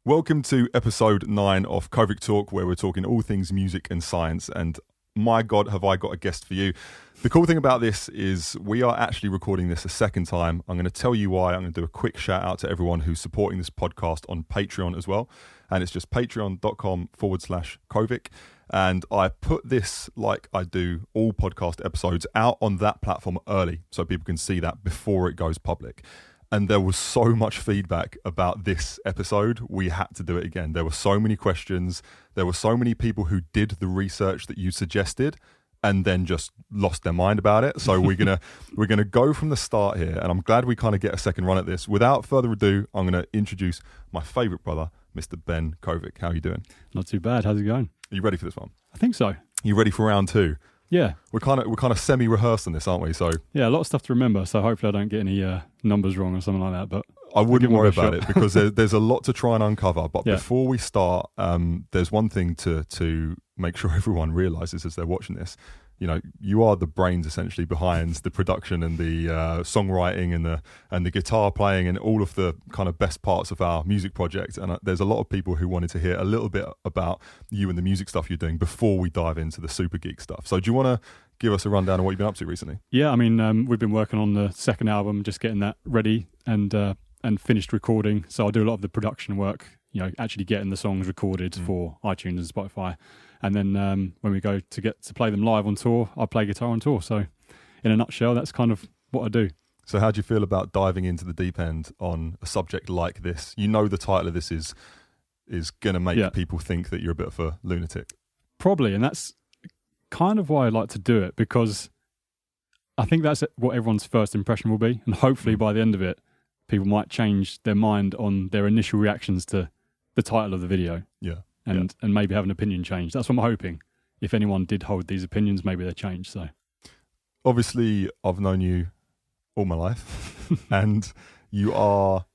Welcome to episode 9 of Kovic Talk, where we're talking all things music and science. And my God, have I got a guest for you. The cool thing about this is we are actually recording this a second time. I'm going to tell you why. I'm going to do a quick shout out to everyone who's supporting this podcast on Patreon as well. And it's just patreon.com/Kovic. And I put this, like I do all podcast episodes, out on that platform early so people can see that before it goes public. And there was so much feedback about this episode, we had to do it again. There were so many questions. There were so many people who did the research that you suggested and then just lost their mind about it. So we're gonna go from the start here, and I'm glad we kind of get a second run at this. Without further ado, I'm going to introduce my favourite brother, Mr. Ben Kovic. How are you doing? Not too bad. How's it going? Are you ready for this one? I think so. You ready for round 2? Yeah. We're kind of semi-rehearsed on this, aren't we? So yeah, a lot of stuff to remember. So hopefully I don't get any numbers wrong or something like that. But I wouldn't worry about it because there's a lot to try and uncover. But before we start, there's one thing to make sure everyone realizes as they're watching this. You know, you are the brains essentially behind the production and the songwriting and the guitar playing and all of the kind of best parts of our music project. And there's a lot of people who wanted to hear a little bit about you and the music stuff you're doing before we dive into the super geek stuff. So do you want to give us a rundown of what you've been up to recently? Yeah, I mean, we've been working on the second album, just getting that ready and finished recording. So I do a lot of the production work, you know, actually getting the songs recorded for iTunes and Spotify. And then when we go to get to play them live on tour, I play guitar on tour. So in a nutshell, that's kind of what I do. So how do you feel about diving into the deep end on a subject like this? You know the title of this is going to make people think that you're a bit of a lunatic. Probably, and that's kind of why I like to do it, because I think that's what everyone's first impression will be. And hopefully by the end of it, people might change their mind on their initial reactions to the title of the video. Yeah. And maybe have an opinion change. That's what I'm hoping. If anyone did hold these opinions, maybe they change. So, obviously, I've known you all my life, and you are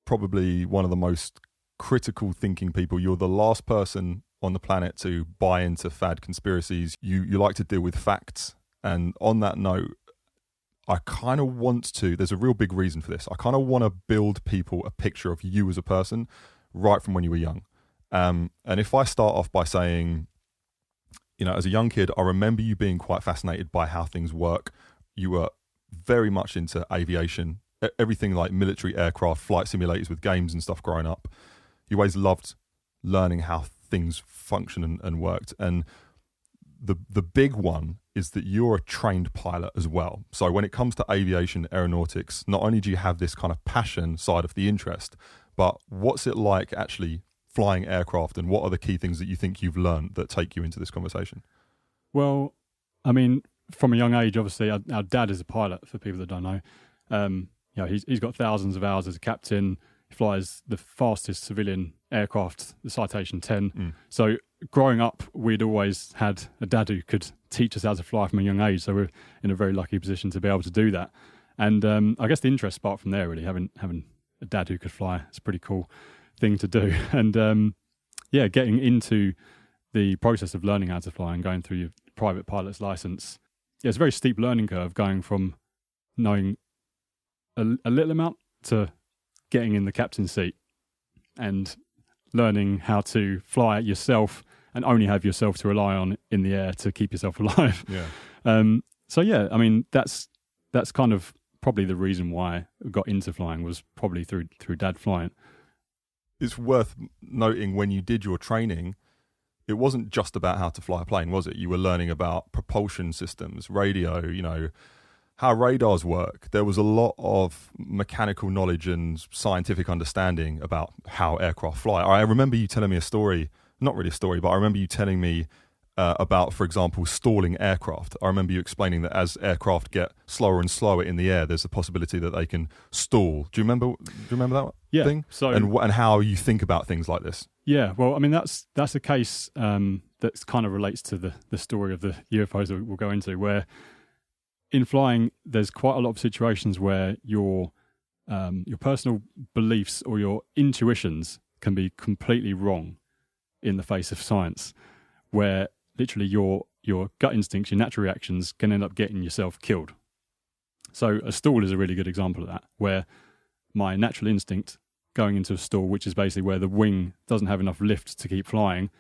probably one of the most critical thinking people. You're the last person on the planet to buy into fad conspiracies. You like to deal with facts. And on that note, I kind of want to, there's a real big reason for this. I kind of want to build people a picture of you as a person right from when you were young. And if I start off by saying, you know, as a young kid, I remember you being quite fascinated by how things work. You were very much into aviation, everything like military aircraft, flight simulators with games and stuff growing up. You always loved learning how things function and worked. And the big one is that you're a trained pilot as well. So when it comes to aviation, aeronautics, not only do you have this kind of passion side of the interest, but what's it like actually flying aircraft, and what are the key things that you think you've learned that take you into this conversation? Well, I mean, from a young age, obviously, our dad is a pilot, for people that don't know. You know, he's got thousands of hours as a captain. He flies the fastest civilian aircraft, the Citation 10. So growing up, we'd always had a dad who could teach us how to fly from a young age. So we're in a very lucky position to be able to do that. And I guess the interest sparked from there, really, having a dad who could fly. It's a pretty cool thing to do. And getting into the process of learning how to fly and going through your private pilot's license, it's a very steep learning curve, going from knowing a little amount to getting in the captain's seat and learning how to fly yourself and only have yourself to rely on in the air to keep yourself alive. I mean, that's kind of probably the reason why I got into flying, was probably through dad flying. It's worth noting, when you did your training, it wasn't just about how to fly a plane, was it? You were learning about propulsion systems, radio, you know, how radars work. There was a lot of mechanical knowledge and scientific understanding about how aircraft fly. I remember you telling me a story, not really a story, but I remember you telling me about, for example, stalling aircraft. I remember you explaining that as aircraft get slower and slower in the air, there's a possibility that they can stall. Do you remember that thing? So, and how you think about things like this? Yeah, well, I mean, that's a case that kind of relates to the story of the UFOs that we'll go into, where in flying, there's quite a lot of situations where your personal beliefs or your intuitions can be completely wrong in the face of science, where literally your gut instincts, your natural reactions can end up getting yourself killed. So a stall is a really good example of that, where my natural instinct going into a stall, which is basically where the wing doesn't have enough lift to keep flying.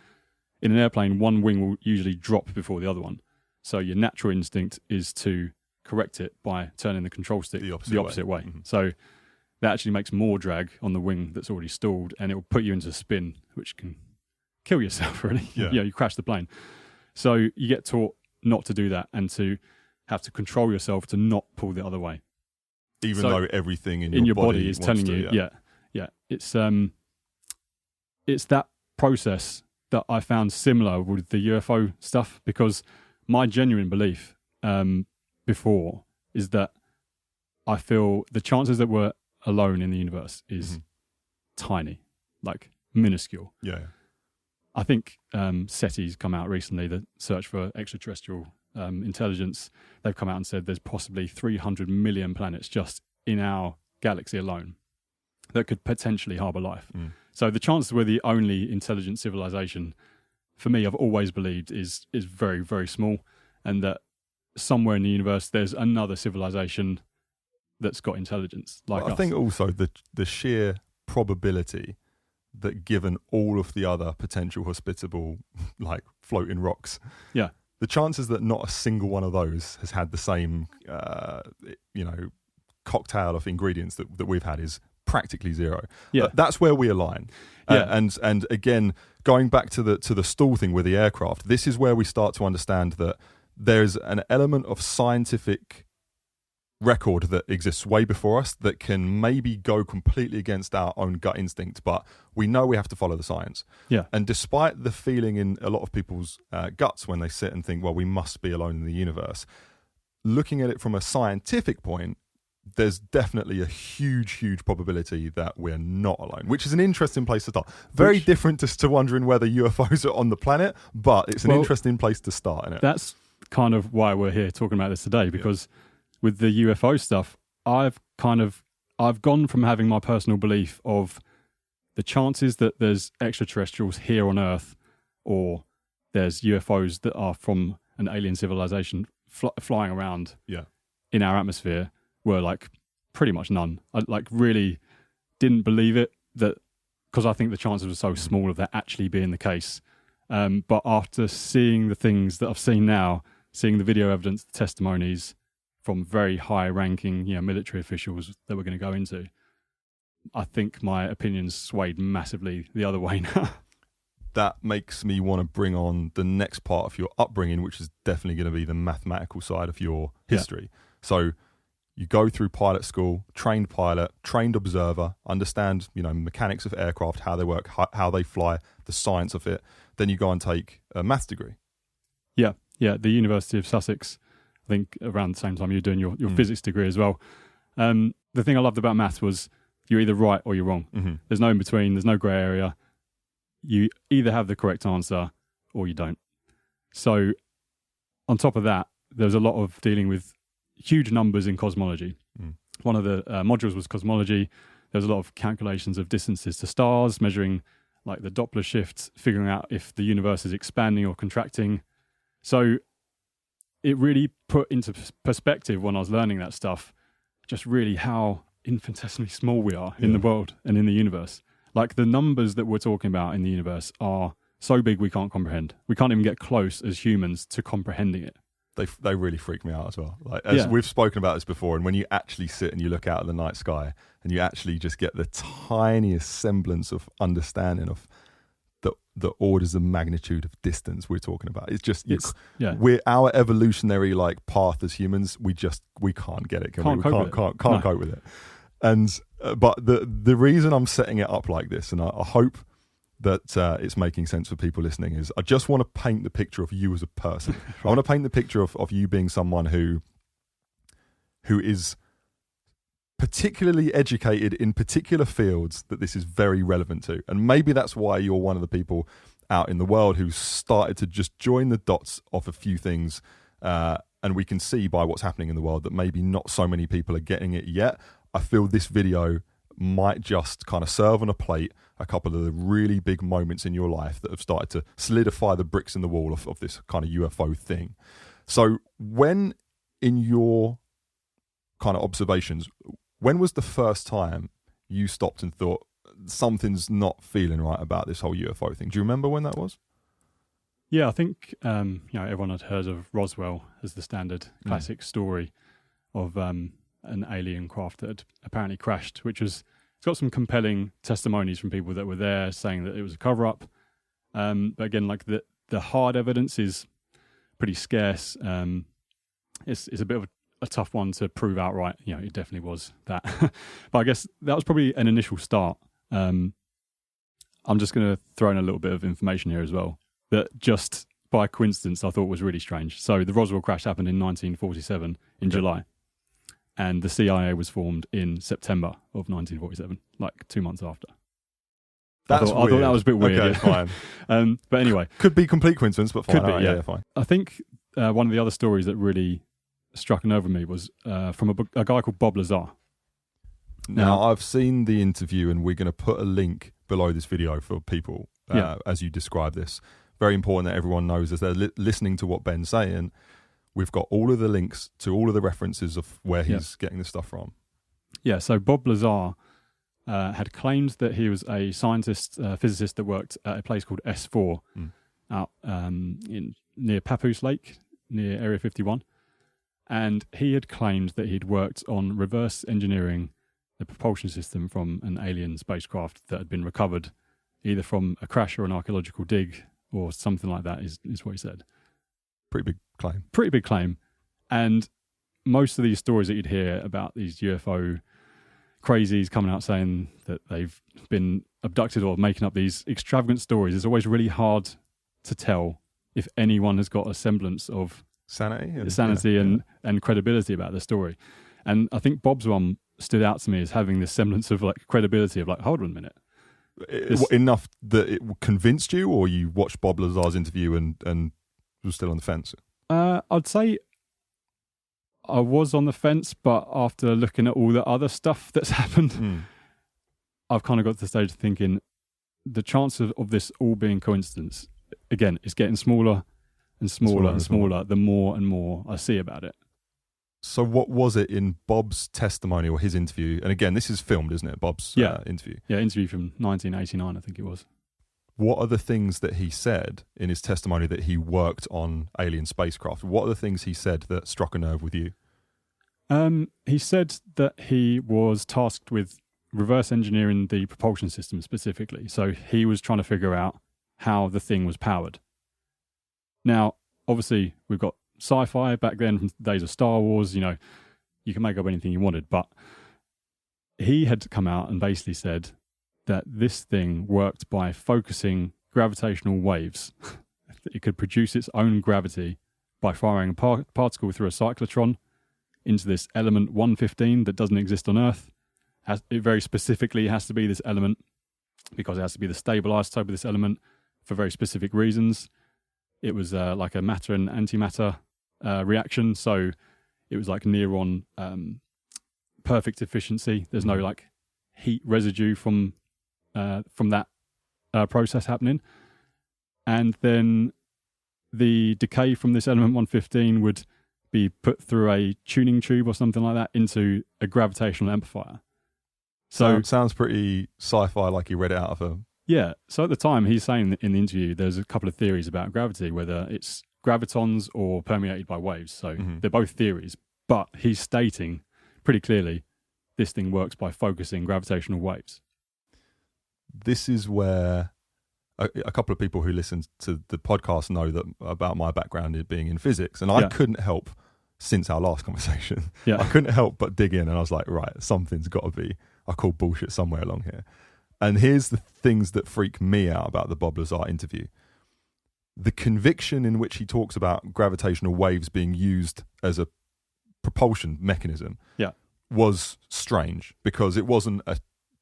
In an airplane, one wing will usually drop before the other one. So your natural instinct is to correct it by turning the control stick the opposite way. Mm-hmm. So that actually makes more drag on the wing that's already stalled, and it will put you into spin, which can kill yourself, really. Yeah. You crash the plane. So you get taught not to do that and to have to control yourself to not pull the other way. Even though everything in your body is telling you, yeah. It's that process that I found similar with the UFO stuff, because my genuine belief before is that I feel the chances that we're alone in the universe is tiny, like minuscule. Yeah. I think SETI's come out recently, the search for extraterrestrial intelligence. They've come out and said there's possibly 300 million planets just in our galaxy alone that could potentially harbour life. So the chances we're the only intelligent civilization, for me, I've always believed is very, very small, and that somewhere in the universe there's another civilization that's got intelligence like us. I think also the sheer probability that, given all of the other potential hospitable, like, floating rocks, the chances that not a single one of those has had the same cocktail of ingredients that we've had is practically zero. That's where we align. And again, going back to the stall thing with the aircraft, this is where we start to understand that there's an element of scientific record that exists way before us that can maybe go completely against our own gut instinct, but we know we have to follow the science. And despite the feeling in a lot of people's guts when they sit and think, well, we must be alone in the universe, looking at it from a scientific point, there's definitely a huge probability that we're not alone, which is an interesting place to start. Very different to wondering whether UFOs are on the planet, but it's an interesting place to start, isn't it? That's kind of why we're here talking about this today, because with the UFO stuff, I've gone from having my personal belief of the chances that there's extraterrestrials here on Earth, or there's UFOs that are from an alien civilization flying around in our atmosphere, were like pretty much none. I really didn't believe it, that because I think the chances were so small of that actually being the case. But after seeing the things that I've seen now, seeing the video evidence, the testimonies from very high-ranking, military officials that we're going to go into, I think my opinions swayed massively the other way now. That makes me want to bring on the next part of your upbringing, which is definitely going to be the mathematical side of your history. So you go through pilot school, trained pilot, trained observer, understand, mechanics of aircraft, how they work, how they fly, the science of it. Then you go and take a maths degree. Yeah, the University of Sussex, I think around the same time you're doing your physics degree as well. The thing I loved about maths was you're either right or you're wrong. There's no in between, there's no grey area. You either have the correct answer or you don't. So on top of that, there's a lot of dealing with huge numbers in cosmology. One of the modules was cosmology. There's a lot of calculations of distances to stars, measuring like the Doppler shift, figuring out if the universe is expanding or contracting. So it really put into perspective when I was learning that stuff, just really how infinitesimally small we are in the world and in the universe. Like the numbers that we're talking about in the universe are so big we can't comprehend. We can't even get close as humans to comprehending it. They really freak me out as well. We've spoken about this before, and when you actually sit and you look out at the night sky and you actually just get the tiniest semblance of understanding of the orders of magnitude of distance we're talking about, we're our evolutionary path as humans. We can't get it. Can't cope with it. And but the reason I'm setting it up like this, and I hope that it's making sense for people listening, is I just want to paint the picture of you as a person. I want to paint the picture of you being someone who is particularly educated in particular fields that this is very relevant to. And maybe that's why you're one of the people out in the world who started to just join the dots of a few things. And we can see by what's happening in the world that maybe not so many people are getting it yet. I feel this video might just kind of serve on a plate a couple of the really big moments in your life that have started to solidify the bricks in the wall of this kind of UFO thing. So when, in your kind of observations, when was the first time you stopped and thought, something's not feeling right about this whole UFO thing. Do you remember when that was? Yeah, I think everyone had heard of Roswell as the standard classic story of an alien craft that had apparently crashed, it's got some compelling testimonies from people that were there saying that it was a cover-up. But again, like the hard evidence is pretty scarce. It's a bit of a tough one to prove outright. It definitely was that. But I guess that was probably an initial start. I'm just going to throw in a little bit of information here as well, that just by coincidence I thought was really strange. So the Roswell crash happened in 1947 in July, and the CIA was formed in September of 1947, like 2 months after. I thought that was a bit weird. Okay, fine. But anyway. Could be complete coincidence, but fine. Could be, yeah, fine. I think one of the other stories that really struck a nerve with me was from a guy called Bob Lazar. Now, I've seen the interview, and we're going to put a link below this video for people as you describe this. Very important that everyone knows as they're listening to what Ben's saying, we've got all of the links to all of the references of where he's getting this stuff from. Yeah, so Bob Lazar had claimed that he was a scientist, physicist that worked at a place called S4 out near Papoose Lake, near Area 51. And he had claimed that he'd worked on reverse engineering the propulsion system from an alien spacecraft that had been recovered either from a crash or an archaeological dig or something like that, is what he said. Pretty big claim. And most of these stories that you'd hear about these UFO crazies coming out saying that they've been abducted or making up these extravagant stories, it's always really hard to tell if anyone has got a semblance of sanity and credibility about the story. And I think Bob's one stood out to me as having this semblance of like credibility of like, hold on a minute. Enough that it convinced you, or you watched Bob Lazar's interview and was still on the fence? I'd say I was on the fence, but after looking at all the other stuff that's happened, I've kind of got to the stage of thinking the chance of this all being coincidence, again, is getting smaller and smaller the more and more I see about it. So what was it in Bob's testimony or his interview? And again, this is filmed, isn't it? Bob's interview. Yeah, interview from 1989, I think it was. What are the things that he said in his testimony that he worked on alien spacecraft? What are the things he said that struck a nerve with you? He said that he was tasked with reverse engineering the propulsion system specifically. So he was trying to figure out how the thing was powered. Now, obviously, we've got sci-fi back then from the days of Star Wars. You can make up anything you wanted. But he had come out and basically said that this thing worked by focusing gravitational waves. It could produce its own gravity by firing a particle through a cyclotron into this element 115 that doesn't exist on Earth. It very specifically has to be this element because it has to be the stable isotope of this element for very specific reasons. It was like a matter and antimatter reaction, so it was like near on perfect efficiency. There's no like heat residue from that process happening, and then the decay from this element 115 would be put through a tuning tube or something like that into a gravitational amplifier. So it sounds pretty sci-fi, like you read it out of a... Yeah, so at the time he's saying in the interview there's a couple of theories about gravity, whether it's gravitons or permeated by waves. So they're both theories, but he's stating pretty clearly this thing works by focusing gravitational waves. This is where a couple of people who listen to the podcast know that about my background being in physics, and I couldn't help, since our last conversation, I couldn't help but dig in, and I was like, right, something's got to be, I call bullshit somewhere along here. And here's the things that freak me out about the Bob Lazar interview. The conviction in which he talks about gravitational waves being used as a propulsion mechanism was strange, because it wasn't a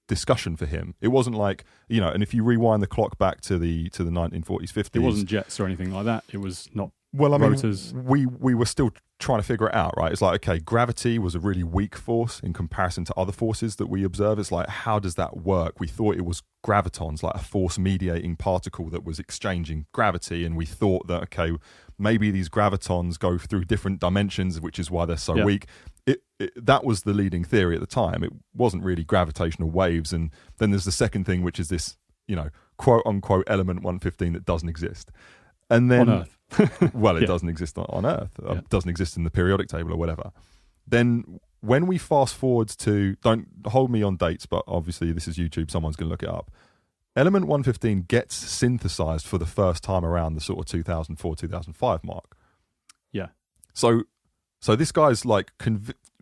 discussion for him. It wasn't like, and if you rewind the clock back to the 1940s, 50s, it wasn't jets or anything like that. It was not. Well, I mean, rotors. we were still trying to figure it out, right? It's like, okay, gravity was a really weak force in comparison to other forces that we observe. It's like, how does that work? We thought it was gravitons, like a force-mediating particle that was exchanging gravity, and we thought that, okay, maybe these gravitons go through different dimensions, which is why they're so weak. that was the leading theory at the time. It wasn't really gravitational waves. And then there's the second thing, which is this, quote unquote element 115 that doesn't exist. And then, on Earth. well, it doesn't exist on Earth. It doesn't exist in the periodic table or whatever. Then when we fast forward to, don't hold me on dates, but obviously this is YouTube, someone's going to look it up. Element 115 gets synthesized for the first time around the sort of 2004, 2005 mark. Yeah. So this guy's like,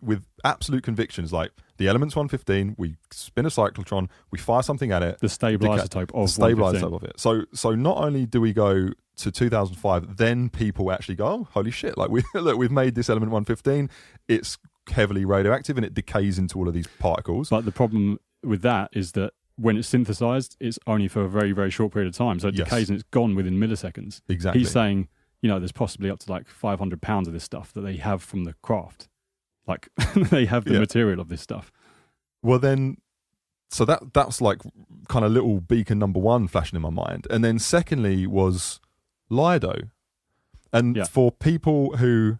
with absolute convictions, like the elements 115, we spin a cyclotron, we fire something at it. The stable isotope of the stable 115. isotope of it. So not only do we go to 2005, then people actually go, oh, holy shit, like we've made this element 115, it's heavily radioactive and it decays into all of these particles. But the problem with that is that when it's synthesized, it's only for a very, very short period of time. So it decays and it's gone within milliseconds. Exactly. He's saying, there's possibly up to like 500 pounds of this stuff that they have from the craft. Like they have the material of this stuff. Well, then, so that's like kind of little beacon number one flashing in my mind. And then secondly was Lido. And for people who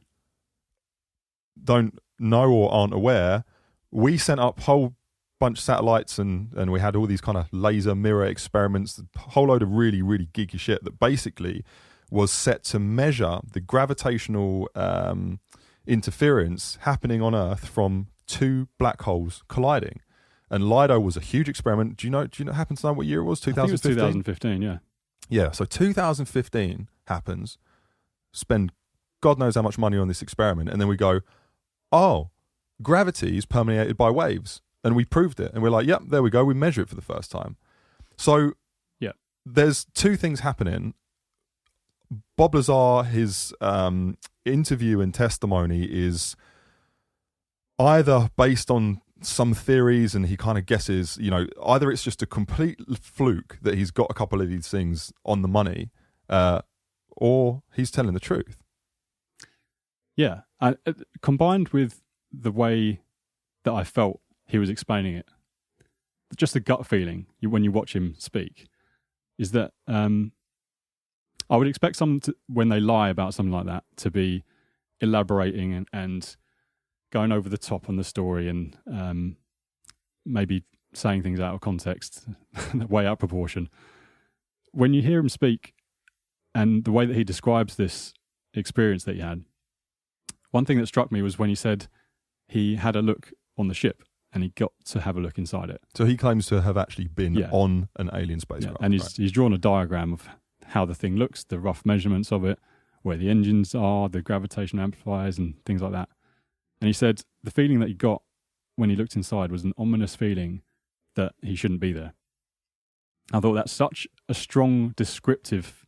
don't know or aren't aware, we sent up a whole bunch of satellites and we had all these kind of laser mirror experiments, a whole load of really, really geeky shit that basically was set to measure the gravitational interference happening on Earth from two black holes colliding. And Lido was a huge experiment. Do you happen to know what year it was? 2015? I think it was 2015, yeah. Yeah, so 2015 happens, spend God knows how much money on this experiment, and then we go, oh, gravity is permeated by waves. And we proved it. And we're like, yep, there we go. We measure it for the first time. So there's two things happening. Bob Lazar, his interview and testimony is either based on some theories and he kind of guesses, either it's just a complete fluke that he's got a couple of these things on the money, or he's telling the truth. Yeah. Combined with the way that I felt he was explaining it, just the gut feeling when you watch him speak, is that I would expect someone when they lie about something like that to be elaborating and going over the top on the story and maybe saying things out of context, way out of proportion. When you hear him speak and the way that he describes this experience that he had, one thing that struck me was when he said he had a look on the ship and he got to have a look inside it. So he claims to have actually been on an alien spacecraft. And he's drawn a diagram of how the thing looks, the rough measurements of it, where the engines are, the gravitational amplifiers and things like that. And he said the feeling that he got when he looked inside was an ominous feeling that he shouldn't be there. I thought that's such a strong descriptive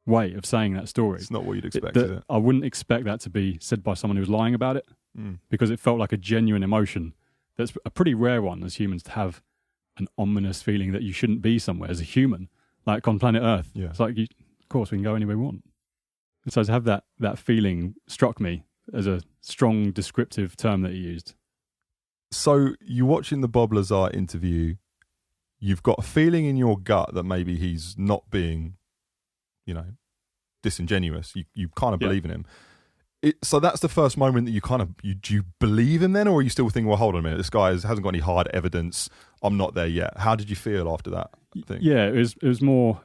way of saying that story. It's not what you'd expect, is it? I wouldn't expect that to be said by someone who's lying about it, because it felt like a genuine emotion. That's a pretty rare one as humans, to have an ominous feeling that you shouldn't be somewhere as a human, like on planet Earth. Yeah. It's like, of course, we can go anywhere we want. And so to have that feeling struck me as a strong descriptive term that he used. So you're watching the Bob Lazar interview, you've got a feeling in your gut that maybe he's not being, disingenuous. You kind of believe in him. So that's the first moment that do you believe him then, or are you still thinking, well, hold on a minute, this guy hasn't got any hard evidence, I'm not there yet. How did you feel after that thing? Yeah, it was more,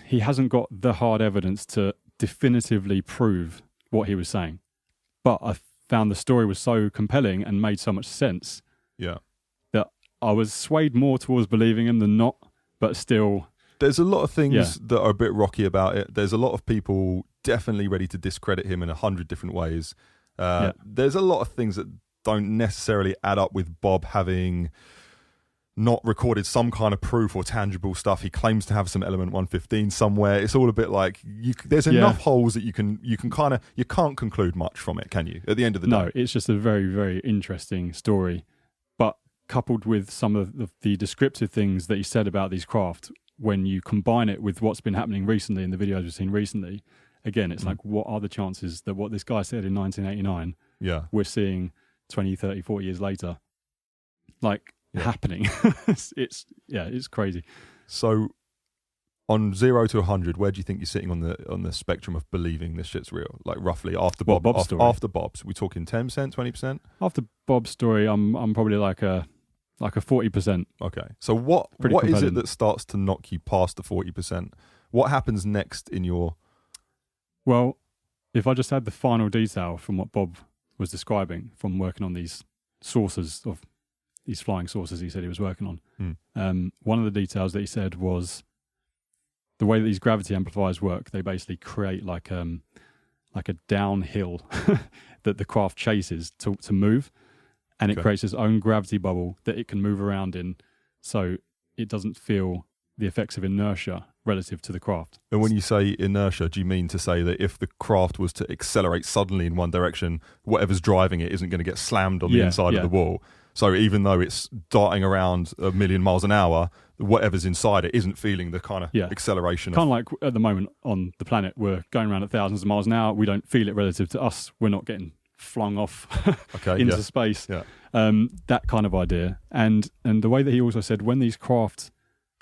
he hasn't got the hard evidence to definitively prove what he was saying. But I found the story was so compelling and made so much sense that I was swayed more towards believing him than not, but still... There's a lot of things that are a bit rocky about it. There's a lot of people definitely ready to discredit him in 100 different ways. There's a lot of things that don't necessarily add up with Bob having not recorded some kind of proof or tangible stuff. He claims to have some element 115 somewhere. It's all a bit like there's enough holes that you can't conclude much from it, can you? At the end of the day, no, it's just a very, very interesting story. But coupled with some of the descriptive things that he said about these craft, when you combine it with what's been happening recently in the videos we've seen recently, again, it's like, what are the chances that what this guy said in 1989, we're seeing 20, 30, 40 years later, happening? It's crazy. So on 0 to 100, where do you think you're sitting on the spectrum of believing this shit's real? Like roughly after Bob's story? After Bob's, we talking 10%, 20%? After Bob's story, I'm probably like a 40%. Okay. So what is it that starts to knock you past the 40%? What happens next in your? Well, if I just had the final detail from what Bob was describing from working on these saucers of these flying saucers he said he was working on. One of the details that he said was the way that these gravity amplifiers work. They basically create like a downhill that the craft chases to move, and it creates its own gravity bubble that it can move around in, so it doesn't feel the effects of inertia relative to the craft. And when you say inertia, do you mean to say that if the craft was to accelerate suddenly in one direction, whatever's driving it isn't going to get slammed on the inside of the wall? So even though it's darting around 1,000,000 miles an hour, whatever's inside it isn't feeling the kind of acceleration. Kind of like at the moment on the planet, we're going around at thousands of miles an hour. We don't feel it relative to us. We're not getting flung off into space. Yeah. That kind of idea. And the way that he also said, when these craft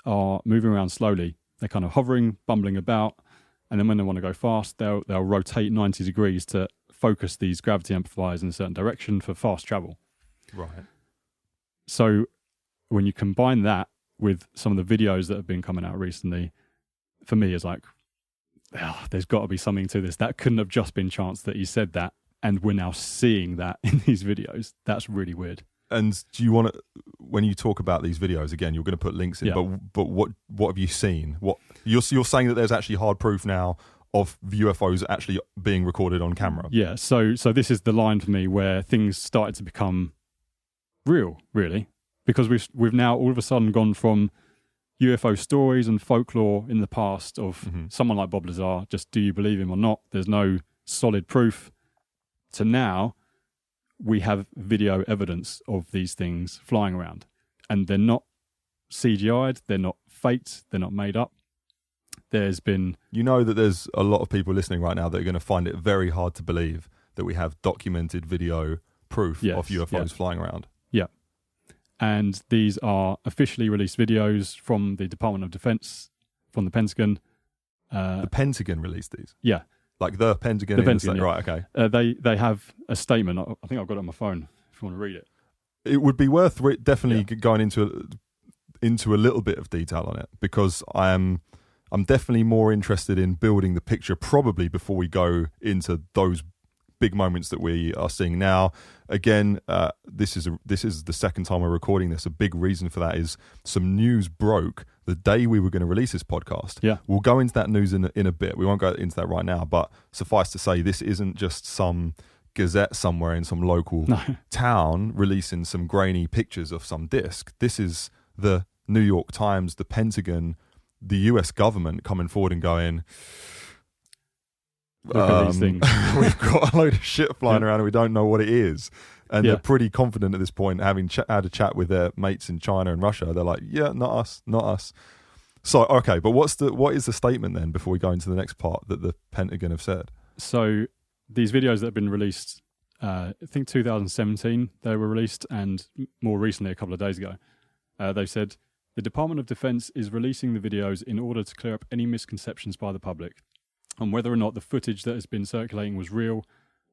are moving around slowly, they're kind of hovering, bumbling about, and then when they want to go fast, they'll rotate 90 degrees to focus these gravity amplifiers in a certain direction for fast travel. Right. So when you combine that with some of the videos that have been coming out recently, for me, it's like, there's got to be something to this. That couldn't have just been chance that he said that, and we're now seeing that in these videos. That's really weird. And do you want to, when you talk about these videos, again, you're going to put links in, but what have you seen? What you're saying that there's actually hard proof now of UFOs actually being recorded on camera? Yeah, so this is the line for me where things started to become real, really, because we've now all of a sudden gone from UFO stories and folklore in the past of someone like Bob Lazar, just do you believe him or not? There's no solid proof, to now we have video evidence of these things flying around, and they're not CGI'd, they're not faked, they're not made up. There's been... You know that there's a lot of people listening right now that are going to find it very hard to believe that we have documented video proof of UFOs flying around. Yeah. And these are officially released videos from the Department of Defense, from the Pentagon. The Pentagon released these? Yeah. Like the Pentagon? Right, okay. They have a statement. I think I've got it on my phone if you want to read it. It would be worth definitely going into a little bit of detail on it, because I'm definitely more interested in building the picture probably before we go into those big moments that we are seeing now. Again, this is the second time we're recording this. A big reason for that is some news broke the day we were going to release this podcast. Yeah. We'll go into that news in a bit. We won't go into that right now, but suffice to say, this isn't just some gazette somewhere in some local town releasing some grainy pictures of some disc. This is the New York Times, the Pentagon, the US government coming forward and going, look at these things. We've got a load of shit flying around and we don't know what it is. And they're pretty confident at this point, having had a chat with their mates in China and Russia. They're like, yeah, not us. So, okay, but what is the statement then before we go into the next part that the Pentagon have said? So these videos that have been released, I think 2017 they were released, and more recently, a couple of days ago, they said, the Department of Defense is releasing the videos in order to clear up any misconceptions by the public on whether or not the footage that has been circulating was real,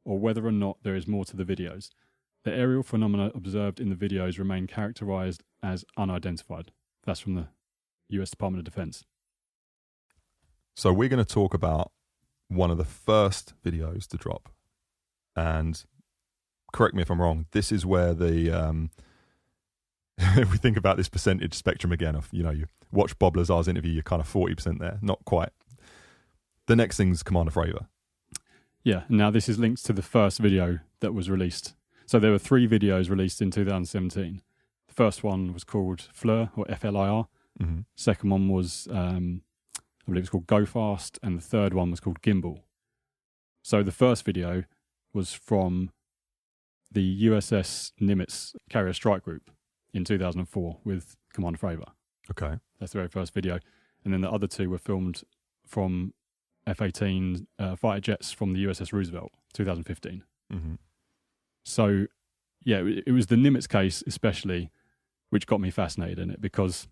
or whether or not there is more to the videos. The aerial phenomena observed in the videos remain characterized as unidentified. That's from the US Department of Defense. So we're going to talk about one of the first videos to drop. And correct me if I'm wrong, this is where the... if we think about this percentage spectrum again of, you watch Bob Lazar's interview, you're kind of 40% there, not quite. The next thing's Commander Fravor. Yeah, now this is linked to the first video that was released. So there were 3 videos released in 2017. The first one was called FLIR, or FLIR. Mm-hmm. Second one was, I believe it's called Go Fast, and the third one was called Gimbal. So the first video was from the USS Nimitz Carrier Strike Group in 2004 with Commander Fravor. Okay. That's the very first video. And then the other 2 were filmed from F-18 fighter jets from the USS Roosevelt, 2015. Mm-hmm. So, yeah, it was the Nimitz case especially which got me fascinated in it, because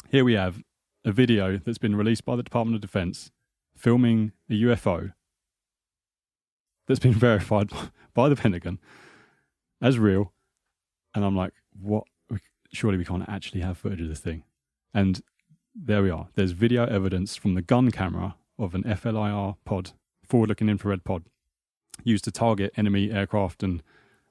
here we have a video that's been released by the Department of Defense filming a UFO that's been verified by the Pentagon as real. And I'm like, what? Surely we can't actually have footage of this thing. And there we are. There's video evidence from the gun camera of an FLIR pod, forward-looking infrared pod, used to target enemy aircraft and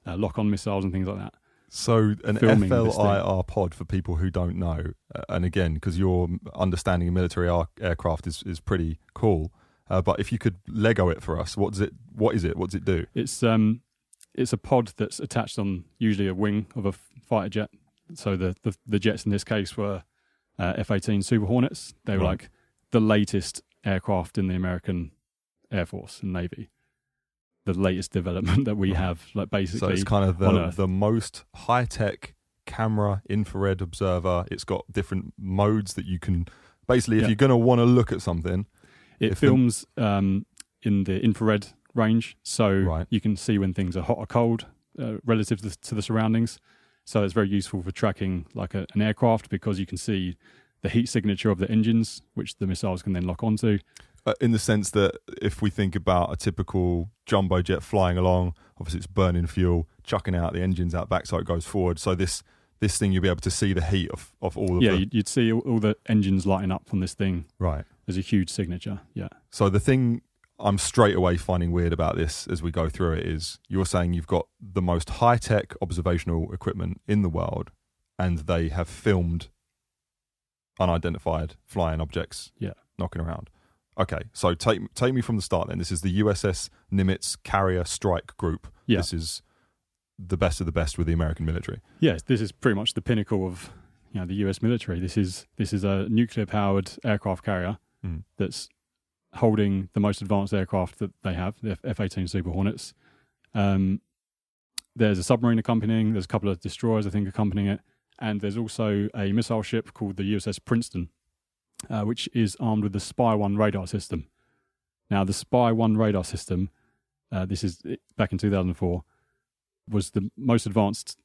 lock-on missiles and things like that. So an FLIR pod, for people who don't know, and again, because your understanding of military aircraft is pretty cool, but if you could Lego it for us, what is it? What does it do? It's a pod that's attached on usually a wing of a fighter jet. So the jets in this case were F-18 Super Hornets. They were like the latest aircraft in the American Air Force and Navy. The latest development that we have, like basically. So it's kind of the most high-tech camera, infrared observer. It's got different modes that you can basically, if you're going to want to look at something, it films in the infrared range, so you can see when things are hot or cold relative to the surroundings. So it's very useful for tracking like an aircraft, because you can see the heat signature of the engines, which the missiles can then lock onto. In the sense that if we think about a typical jumbo jet flying along, obviously it's burning fuel, chucking out the engines out back so it goes forward. So this thing, you'll be able to see the heat of all of them. Yeah, you'd see all the engines lighting up on this thing. Right. There's a huge signature, yeah. So the thing I'm straight away finding weird about this as we go through it is you're saying you've got the most high-tech observational equipment in the world, and they have filmed unidentified flying objects knocking around. Okay, so take me from the start then. This is the USS Nimitz Carrier Strike Group. Yeah. This is the best of the best with the American military. Yes, this is pretty much the pinnacle of the US military. This is a nuclear-powered aircraft carrier that's holding the most advanced aircraft that they have, the F-18 Super Hornets. There's a submarine accompanying, there's a couple of destroyers, I think, accompanying it, and there's also a missile ship called the USS Princeton, which is armed with the Spy-1 radar system. Now, the Spy-1 radar system, this is back in 2004, was the most advanced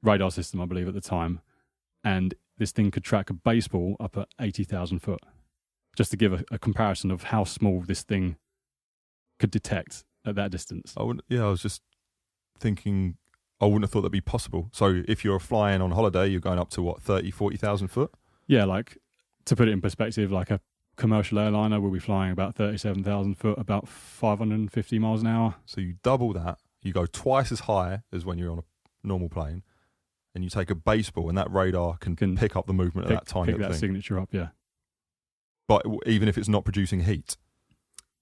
radar system, I believe, at the time, and this thing could track a baseball up at 80,000 foot. Just to give a comparison of how small this thing could detect at that distance. I was just thinking, I wouldn't have thought that'd be possible. So if you're flying on holiday, you're going up to what, 30, 40,000 foot? Yeah, like to put it in perspective, like a commercial airliner will be flying about 37,000 foot, about 550 miles an hour. So you double that, you go twice as high as when you're on a normal plane, and you take a baseball, and that radar can pick up the movement of that tiny little thing. Pick that signature up, yeah. But even if it's not producing heat?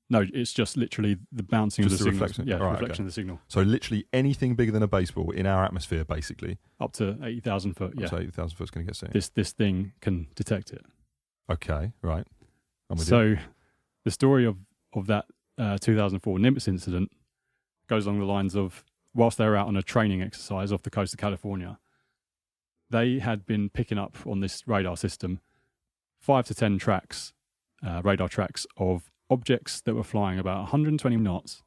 No, it's just literally the bouncing of the signal. Reflection. Yeah, reflection of the signal. So literally anything bigger than a baseball in our atmosphere, basically. Up to 80,000 foot, yeah. Up to 80,000 foot is going to get seen. This thing can detect it. Okay, right. I'm with you. The story of that 2004 Nimitz incident goes along the lines of, whilst they were out on a training exercise off the coast of California, they had been picking up on this radar system 5 to 10 tracks, radar tracks of objects that were flying about 120 knots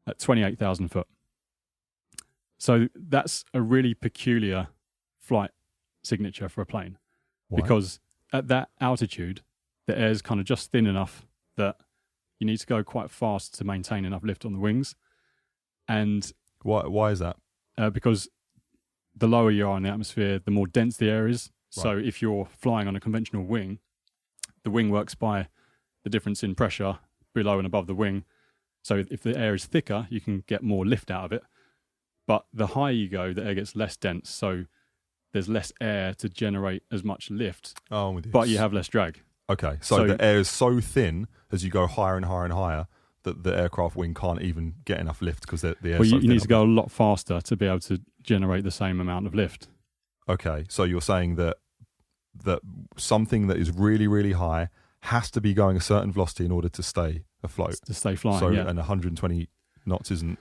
at 28,000 foot. So that's a really peculiar flight signature for a plane. Why? Because at that altitude, the air's kind of just thin enough that you need to go quite fast to maintain enough lift on the wings. And why is that? Because the lower you are in the atmosphere, the more dense the air is. So if you're flying on a conventional wing, the wing works by the difference in pressure below and above the wing. So if the air is thicker, you can get more lift out of it. But the higher you go, the air gets less dense. So there's less air to generate as much lift. Oh, I'm with you. But you have less drag. Okay. So the air is so thin as you go higher and higher and higher that the aircraft wing can't even get enough lift because the air is so thin. You need to go a lot faster to be able to generate the same amount of lift. Okay. So you're saying that something that is really, really high has to be going a certain velocity in order to stay afloat. To stay flying, so, and 120 knots isn't...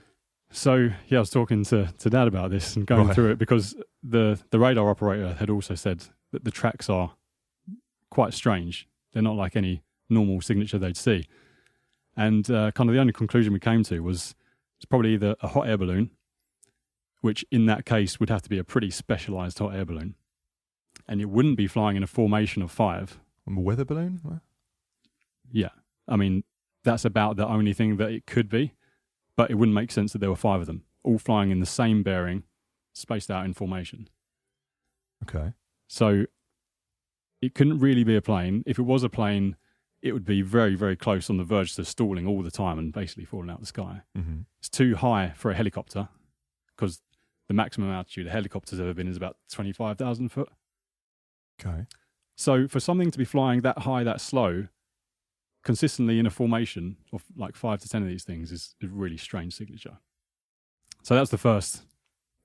So, I was talking to Dad about this and going through it, because the radar operator had also said that the tracks are quite strange. They're not like any normal signature they'd see. And kind of the only conclusion we came to was it's probably either a hot air balloon, which in that case would have to be a pretty specialised hot air balloon, and it wouldn't be flying in a formation of 5, A weather balloon? Yeah. I mean, that's about the only thing that it could be, but it wouldn't make sense that there were 5 of them, all flying in the same bearing, spaced out in formation. Okay. So it couldn't really be a plane. If it was a plane, it would be very, very close on the verge to stalling all the time and basically falling out of the sky. Mm-hmm. It's too high for a helicopter because the maximum altitude a helicopter's ever been is about 25,000 foot. Okay. So for something to be flying that high, that slow, consistently in a formation of like 5 to 10 of these things is a really strange signature. So that's the first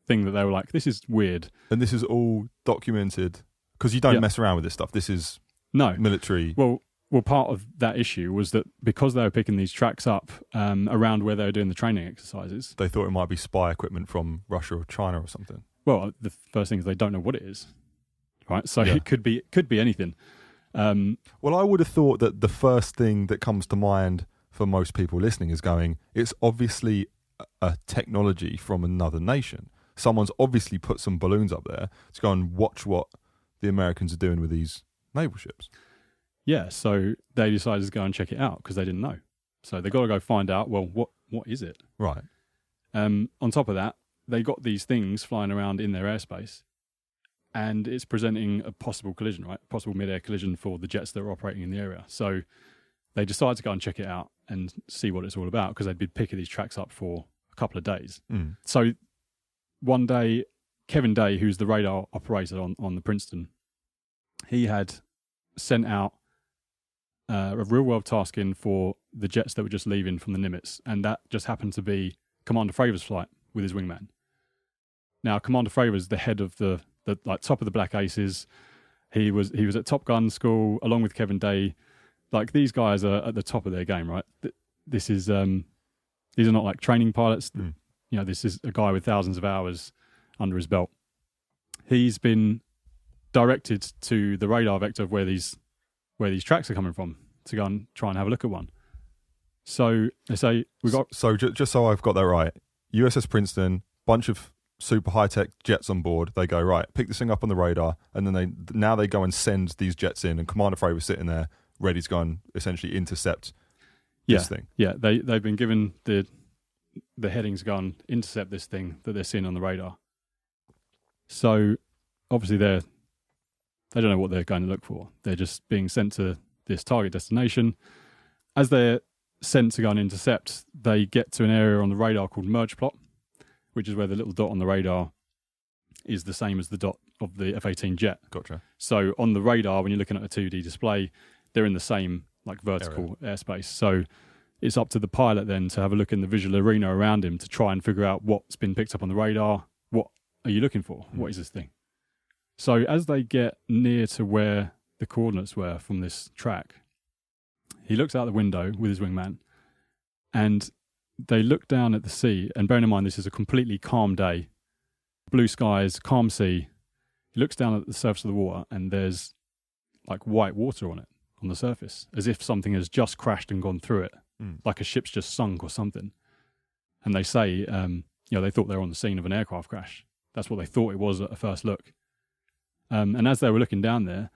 thing that they were like, this is weird. And this is all documented because you don't Yeah. mess around with this stuff. This is No. military. Well, part of that issue was that because they were picking these tracks up around where they were doing the training exercises. They thought it might be spy equipment from Russia or China or something. Well, the first thing is they don't know what it is, right? So Yeah. it could be anything. Well, I would have thought that the first thing that comes to mind for most people listening is going, it's obviously a technology from another nation. Someone's obviously put some balloons up there to go and watch what the Americans are doing with these naval ships. Yeah, so they decided to go and check it out because they didn't know. So they got to go find out, well, what is it? Right. On top of that, they got these things flying around in their airspace and it's presenting a possible collision, right? Possible mid-air collision for the jets that are operating in the area. So they decided to go and check it out and see what it's all about because they'd been picking these tracks up for a couple of days. Mm. So one day, Kevin Day, who's the radar operator on the Princeton, he had sent out a real-world task in for the jets that were just leaving from the Nimitz, and that just happened to be Commander Fravor's flight with his wingman. Now, Commander Fravor's the head of the like top of the Black Aces. He was at Top Gun school along with Kevin Day. Like these guys are at the top of their game, right? This is these are not like training pilots. Mm. You know, this is a guy with thousands of hours under his belt. He's been directed to the radar vector of where these tracks are coming from to go and try and have a look at one. So they say we got. So just so I've got that right, USS Princeton, bunch of super high tech jets on board. They go, right, pick this thing up on the radar, and then they go and send these jets in, and Commander Frey was sitting there ready to go and essentially intercept this thing. Yeah, they've been given the headings to go and intercept this thing that they're seeing on the radar. So obviously they don't know what they're going to look for. They're just being sent to this target destination. As they're sent to go and intercept, they get to an area on the radar called merge plot, which is where the little dot on the radar is the same as the dot of the F-18 jet. Gotcha. So on the radar, when you're looking at a 2D display, they're in the same like vertical airspace. So it's up to the pilot then to have a look in the visual arena around him to try and figure out what's been picked up on the radar. What are you looking for? What is this thing? So as they get near to where the coordinates were from this track, he looks out the window with his wingman and they look down at the sea. And bearing in mind, this is a completely calm day, blue skies, calm sea. He looks down at the surface of the water and there's like white water on it, on the surface, as if something has just crashed and gone through it, like a ship's just sunk or something. And they say, they thought they were on the scene of an aircraft crash. That's what they thought it was at a first look. And as they were looking down there,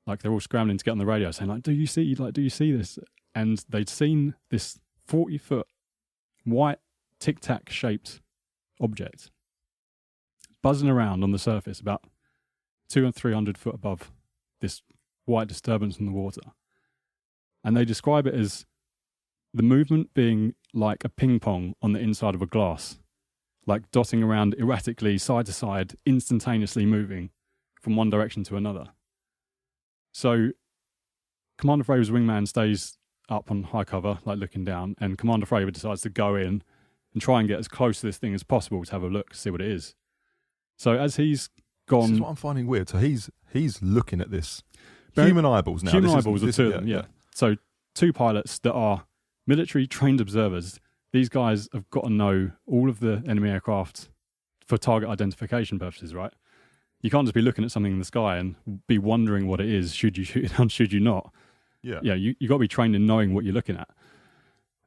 like they're all scrambling to get on the radio saying like, do you see this? And they'd seen this 40-foot white tic-tac shaped object buzzing around on the surface about 200 or 300 foot above this white disturbance in the water. And they describe it as the movement being like a ping pong on the inside of a glass, like dotting around erratically, side to side, instantaneously moving from one direction to another. So Commander Fravor's wingman stays up on high cover, like looking down, and Commander Fravor decides to go in and try and get as close to this thing as possible to have a look, see what it is. So as he's gone... This is what I'm finding weird. So he's looking at this. Human eyeballs now. Human eyeballs are two of them, yeah. So two pilots that are military trained observers. These guys have got to know all of the enemy aircraft for target identification purposes, right? You can't just be looking at something in the sky and be wondering what it is. Should you shoot it down? Should you not? Yeah. Yeah. You got to be trained in knowing what you're looking at.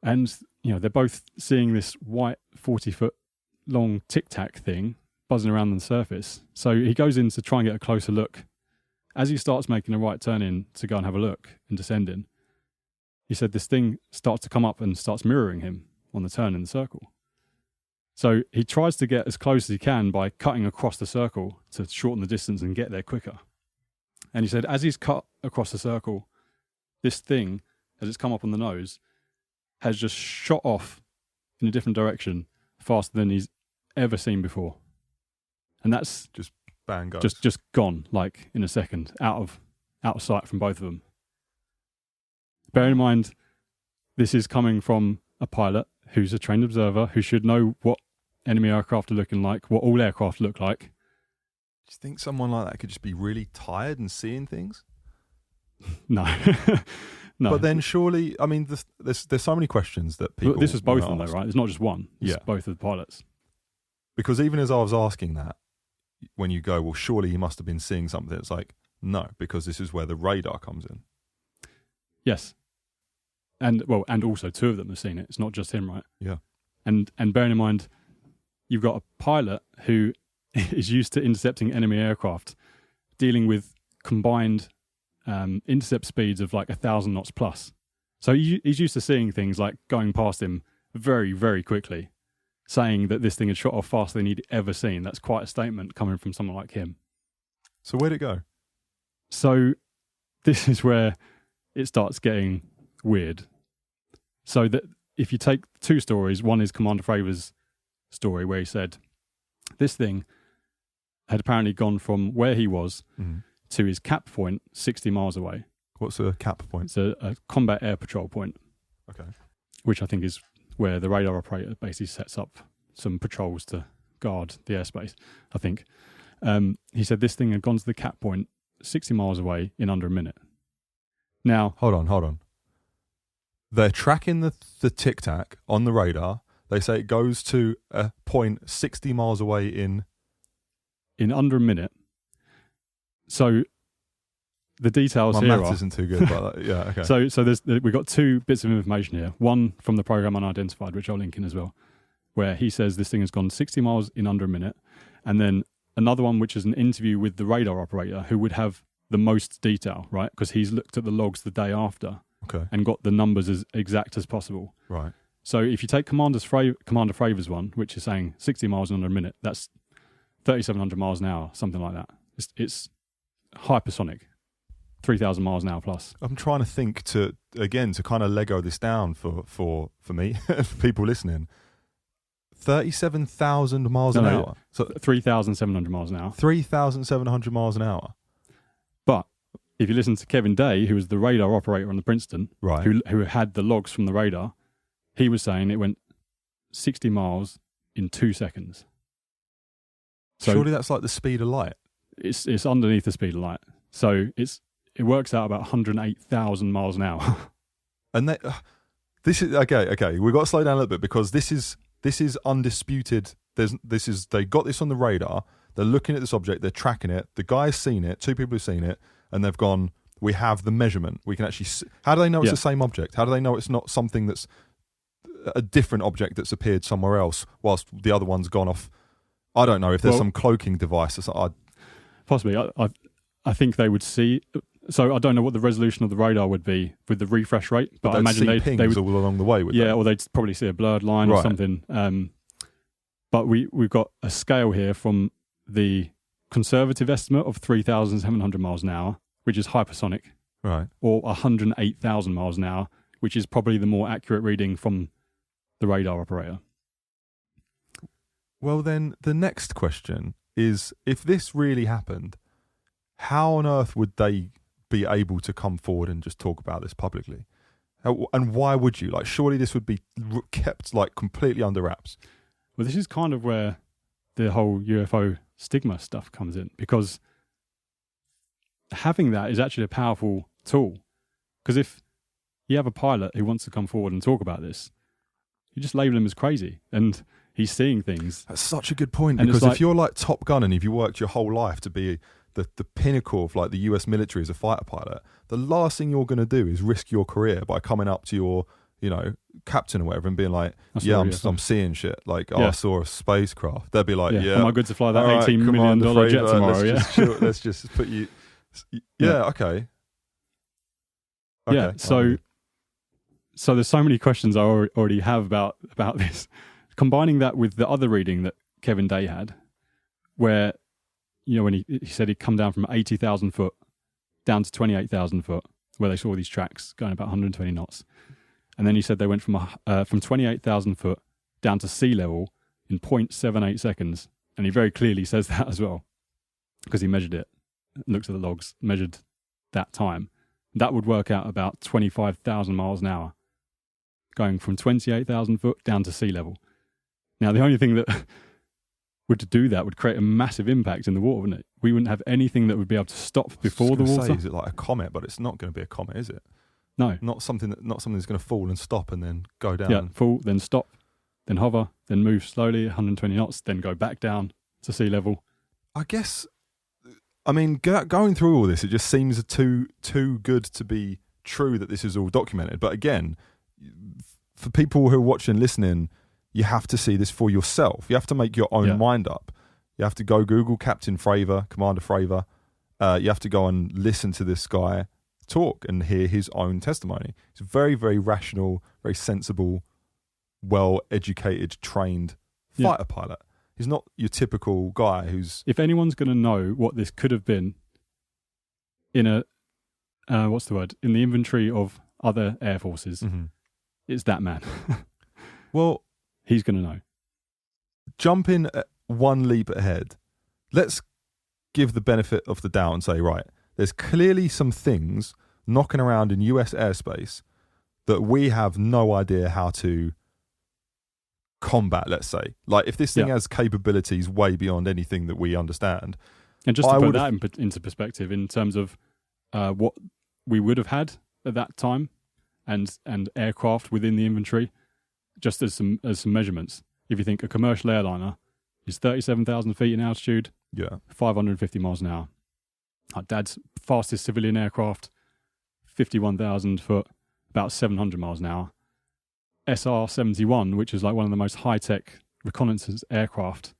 And, they're both seeing this white 40-foot long tic-tac thing buzzing around on the surface. So he goes in to try and get a closer look as he starts making a right turn in to go and have a look and descending, he said this thing starts to come up and starts mirroring him on the turn in the circle. So he tries to get as close as he can by cutting across the circle to shorten the distance and get there quicker. And he said as he's cut across the circle, this thing, as it's come up on the nose, has just shot off in a different direction faster than he's ever seen before. And that's just bang goes. Just gone, like in a second, out of sight from both of them. Bear in mind, this is coming from a pilot who's a trained observer who should know what enemy aircraft are looking like, what all aircraft look like. Do you think someone like that could just be really tired and seeing things? No. No. But then surely, I mean, there's so many questions that people... This was both of them though, right? It's not just one. It's both of the pilots. Because even as I was asking that, when you go, well, surely he must have been seeing something. It's like, no, because this is where the radar comes in. Yes. And also two of them have seen it. It's not just him, right? Yeah. And bearing in mind, you've got a pilot who is used to intercepting enemy aircraft, dealing with combined intercept speeds of like 1,000 knots plus. So he's used to seeing things like going past him very, very quickly, saying that this thing had shot off faster than he'd ever seen. That's quite a statement coming from someone like him. So where'd it go? So this is where it starts getting weird. So that if you take two stories, one is Commander Fravors' story where he said this thing had apparently gone from where he was to his cap point 60 miles away. What's a cap point? It's a combat air patrol point. Okay. Which I think is where the radar operator basically sets up some patrols to guard the airspace, I think. He said this thing had gone to the cap point 60 miles away in under a minute. Now... Hold on. They're tracking the tic-tac on the radar. They say it goes to a point 60 miles away in under a minute. So the details My here maths isn't too good, but yeah, okay. So we've got two bits of information here. One from the program unidentified, which I'll link in as well, where he says this thing has gone 60 miles in under a minute. And then another one, which is an interview with the radar operator who would have the most detail, right? Because he's looked at the logs the day after and got the numbers as exact as possible. Right. So if you take Commander Fravors' one, which is saying 60 miles in under a minute, that's 3,700 miles an hour, something like that. It's hypersonic, 3,000 miles an hour plus. I'm trying to think to kind of Lego this down for me, for people listening. 37,000 miles an hour. So 3,700 miles an hour. 3,700 miles an hour. But if you listen to Kevin Day, who was the radar operator on the Princeton, right, who had the logs from the radar, he was saying it went 60 miles in 2 seconds. So surely that's like the speed of light. It's underneath the speed of light. So it works out about 108,000 miles an hour. And this is okay. We've got to slow down a little bit because this is undisputed. They got this on the radar. They're looking at this object. They're tracking it. The guy's seen it. Two people have seen it, and they've gone, we have the measurement. We can actually see. How do they know it's the same object? How do they know it's not something that's a different object that's appeared somewhere else whilst the other one's gone off? I don't know if there's some cloaking device or something. Possibly. I think they would see. So I don't know what the resolution of the radar would be with the refresh rate, but I imagine they would all along the way. Or they'd probably see a blurred line or something. But we've got a scale here from the conservative estimate of 3,700 miles an hour, which is hypersonic, right, or 108,000 miles an hour, which is probably the more accurate reading from the radar operator. Well, then the next question is, if this really happened, how on earth would they be able to come forward and just talk about this publicly? And why would you? Like, surely this would be kept like completely under wraps. Well, this is kind of where the whole UFO stigma stuff comes in, because having that is actually a powerful tool. Because if you have a pilot who wants to come forward and talk about this, you just label him as crazy, and he's seeing things. That's such a good point, and because if you're like Top Gun and if you worked your whole life to be the pinnacle of like the US military as a fighter pilot, the last thing you're going to do is risk your career by coming up to your, captain or whatever and being like, I'm seeing shit. Like, I saw a spacecraft. They'd be like, am I good to fly that $18 million jet tomorrow? Let's just put you. Yeah. Okay. Yeah. So there's so many questions I already have about this. Combining that with the other reading that Kevin Day had, where, when he said he'd come down from 80,000 foot down to 28,000 foot, where they saw these tracks going about 120 knots. And then he said they went from 28,000 foot down to sea level in 0.78 seconds. And he very clearly says that as well, because he measured it, looked at the logs, measured that time. That would work out about 25,000 miles an hour, going from 28,000 foot down to sea level. Now, the only thing that would do that would create a massive impact in the water, wouldn't it? We wouldn't have anything that would be able to stop before the water. Is it like a comet? But it's not going to be a comet, is it? No. Not something that's going to fall and stop and then go down. Yeah, fall, then stop, then hover, then move slowly, 120 knots, then go back down to sea level. I guess, going through all this, it just seems too good to be true that this is all documented. But again, for people who are watching, listening, you have to see this for yourself. You have to make your own mind up. You have to go Google Captain Fravor, Commander Fravor. You have to go and listen to this guy talk and hear his own testimony. He's a very, very rational, very sensible, well-educated, trained fighter pilot. He's not your typical guy who's... If anyone's going to know what this could have been in a... in the inventory of other air forces, it's that man. Well... He's going to know. Jumping one leap ahead, let's give the benefit of the doubt and say, right, there's clearly some things knocking around in US airspace that we have no idea how to combat, let's say. Like, if this thing has capabilities way beyond anything that we understand. And just to put that into perspective in terms of what we would have had at that time and aircraft within the inventory, just as some measurements. If you think a commercial airliner is 37,000 feet in altitude, 550 miles an hour. Our dad's fastest civilian aircraft, 51,000 foot, about 700 miles an hour. SR-71, which is like one of the most high-tech reconnaissance aircraft,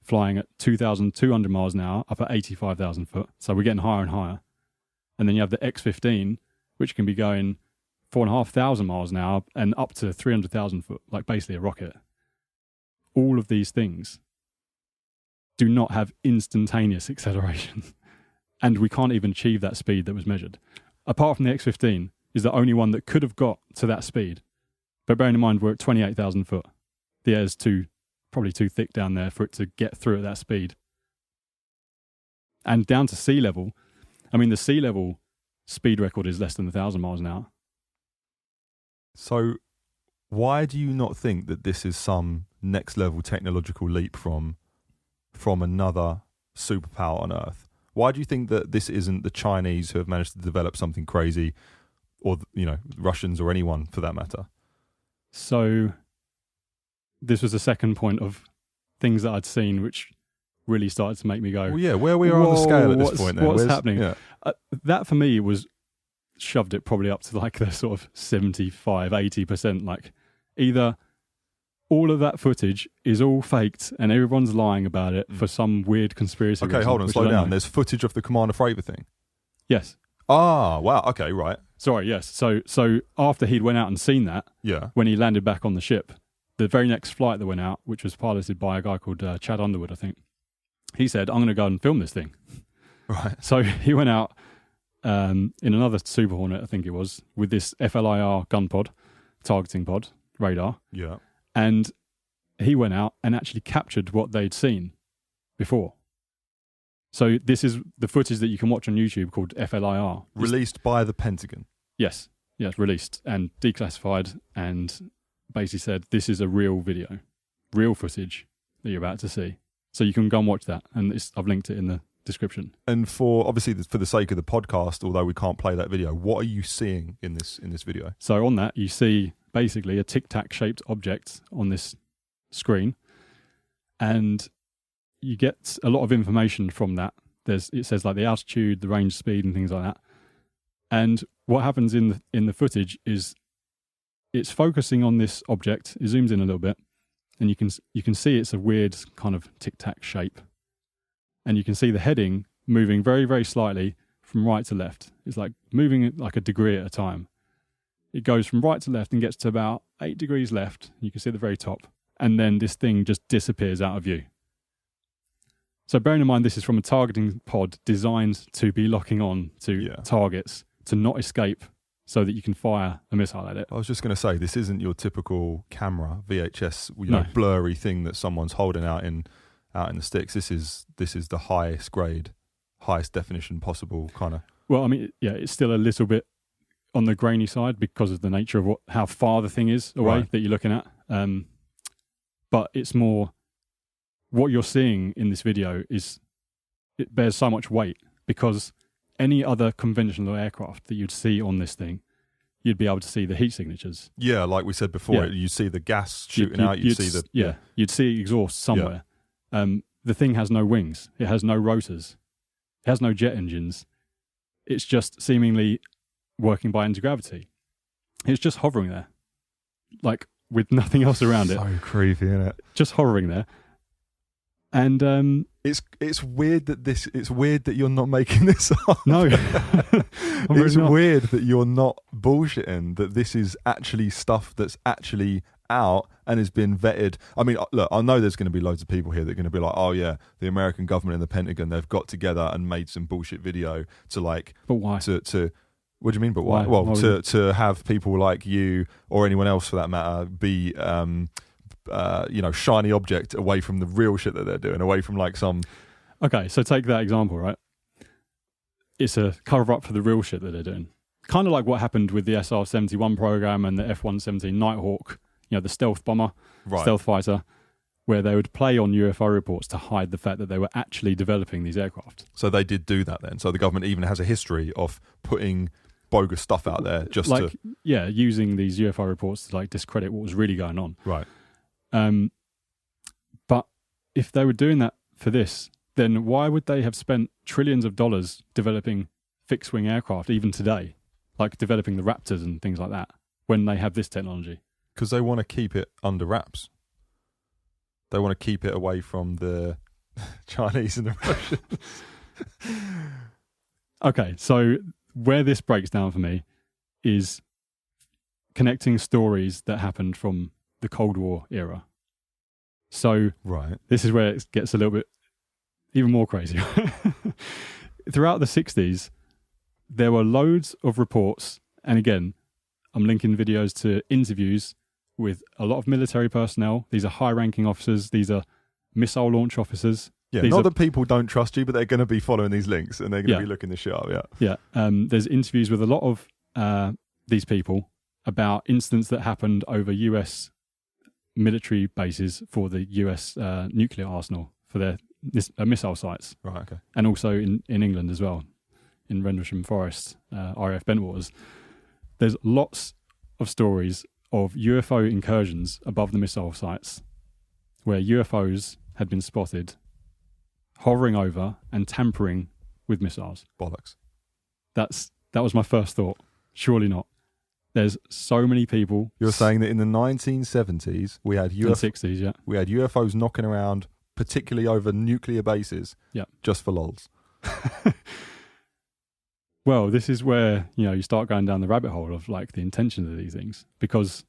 flying at 2,200 miles an hour, up at 85,000 foot. So we're getting higher and higher. And then you have the X-15, which can be going 4,500 miles an hour and up to 300,000 foot, like basically a rocket. All of these things do not have instantaneous acceleration. And we can't even achieve that speed that was measured. Apart from the X-15 is the only one that could have got to that speed. But bearing in mind, we're at 28,000 foot. The air's probably too thick down there for it to get through at that speed. And down to sea level, the sea level speed record is less than 1,000 miles an hour. So why do you not think that this is some next level technological leap from another superpower on Earth? Why do you think that this isn't the Chinese who have managed to develop something crazy, or Russians or anyone for that matter? So this was the second point of things that I'd seen which really started to make me go, well, yeah, where we are on the scale at this point then. What's happening? Yeah. That for me was shoved it probably up to like the sort of 75-80%. Like, either all of that footage is all faked and everyone's lying about it for some weird conspiracy reason. Okay, hold on, slow down. There's footage of the Commander Fravor thing? Yes. Ah, wow, okay, right. Sorry, yes. So after he'd went out and seen that, when he landed back on the ship, the very next flight that went out, which was piloted by a guy called Chad Underwood, I think, he said, I'm going to go and film this thing. Right. So he went out in another Super Hornet, I think it was, with this FLIR gun pod, targeting pod, radar. Yeah. And he went out and actually captured what they'd seen before. So this is the footage that you can watch on YouTube called FLIR. Released by the Pentagon. Yes, released and declassified, and basically said, this is a real video, real footage that you're about to see. So you can go and watch that, and I've linked it in the description. And for the sake of the podcast, although we can't play that video, what are you seeing in this video? So on that, you see basically a tic-tac shaped object on this screen, and you get a lot of information from that. It says like the altitude, the range, speed, and things like that. And what happens in the footage is it's focusing on this object. It zooms in a little bit, and you can see it's a weird kind of tic-tac shape. And you can see the heading moving very, very slightly from right to left. It's like moving it like a degree at a time. It goes from right to left and gets to about 8 degrees left. You can see at the very top. And then this thing just disappears out of view. So bearing in mind, this is from a targeting pod designed to be locking on to targets to not escape so that you can fire a missile at it. I was just going to say, this isn't your typical camera VHS, blurry thing that someone's holding out in the sticks. This is the highest grade, highest definition possible kind of. Well, I mean, yeah, it's still a little bit on the grainy side because of the nature of how far the thing is away that you're looking at. But it's more what you're seeing in this video it bears so much weight because any other conventional aircraft that you'd see on this thing, you'd be able to see the heat signatures. Yeah, like we said before, you see the gas shooting out. You'd see exhaust somewhere. Yeah. The thing has no wings. It has no rotors. It has no jet engines. It's just seemingly working by anti-gravity. It's just hovering there, like with nothing else around it. So creepy, isn't it? Just hovering there. And it's weird that you're not making this up. No, it's weird that you're not bullshitting. That this is actually stuff that's actually out and has been vetted. I mean, look, I know there's going to be loads of people here that are going to be like, "Oh yeah, the American government and the Pentagon, they've got together and made some bullshit video to like." But why? To what do you mean? But why? Well, to have people like you or anyone else for that matter be shiny object away from the real shit that they're doing, away from like some. Okay, so take that example, right? It's a cover up for the real shit that they're doing. Kind of like what happened with the SR-71 program and the F-117 Nighthawk, the stealth bomber, stealth fighter, where they would play on UFO reports to hide the fact that they were actually developing these aircraft. So they did do that then. So the government even has a history of putting bogus stuff out there just using these UFO reports to like discredit what was really going on. Right. But if they were doing that for this, then why would they have spent trillions of dollars developing fixed-wing aircraft even today, like developing the Raptors and things like that, when they have this technology? Because they want to keep it under wraps. They want to keep it away from the Chinese and the Russians. Okay, so where this breaks down for me is connecting stories that happened from the Cold War era. So this is where it gets a little bit even more crazy. Throughout the 60s, there were loads of reports, and again, I'm linking videos to interviews with a lot of military personnel. These are high-ranking officers. These are missile launch officers. Yeah, not that people don't trust you, but they're going to be following these links and they're going to be looking this shit up. Yeah. There's interviews with a lot of these people about incidents that happened over US military bases for the US nuclear arsenal for their missile sites. Right. Okay. And also in England as well, in Rendlesham Forest, RAF Bentwaters. There's lots of stories of UFO incursions above the missile sites where UFOs had been spotted hovering over and tampering with missiles. Bollocks. That was my first thought. Surely not. There's so many people. You're saying that in the 1970s we had and 60s, yeah. We had UFOs knocking around, particularly over nuclear bases, just for lols. Well, this is where you start going down the rabbit hole of like the intentions of these things, because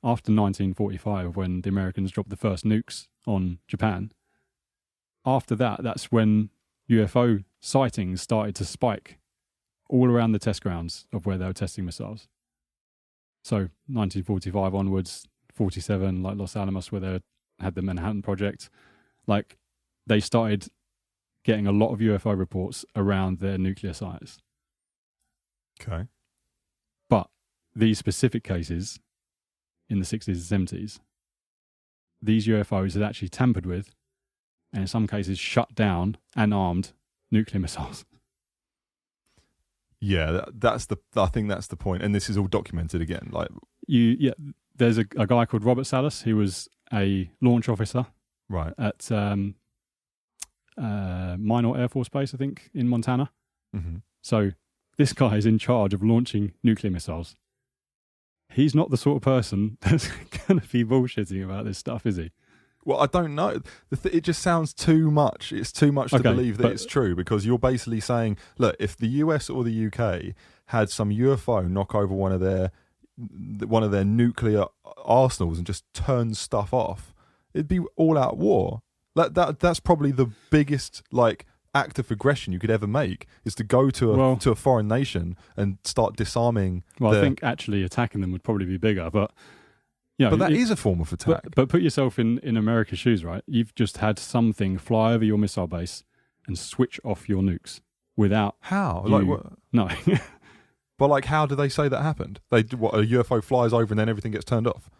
after 1945, when the Americans dropped the first nukes on Japan, after that's when UFO sightings started to spike all around the test grounds of where they were testing missiles. So 1945 onwards, 47, like Los Alamos, where they had the Manhattan Project, like they started getting a lot of UFO reports around their nuclear sites. Okay. But these specific cases in the 60s and 70s, these UFOs had actually tampered with, and in some cases shut down and armed nuclear missiles. Yeah, I think that's the point, and this is all documented again. Like there's a guy called Robert Salas. He was a launch officer, right, at Minot Air Force Base, I think, in Montana. Mm-hmm. So this guy is in charge of launching nuclear missiles. He's not the sort of person that's going to be bullshitting about this stuff, is he? Well, I don't know. It just sounds too much. It's too much to believe that it's true, because you're basically saying, look, if the US or the UK had some UFO knock over one of their nuclear arsenals and just turn stuff off, it'd be all out war. That's probably the biggest act of aggression you could ever make, is to go to a foreign nation and start disarming. Well, I think actually attacking them would probably be bigger, but but that is a form of attack. But put yourself in America's shoes, right? You've just had something fly over your missile base and switch off your nukes without how? What? No. But how do they say that happened? A UFO flies over and then everything gets turned off?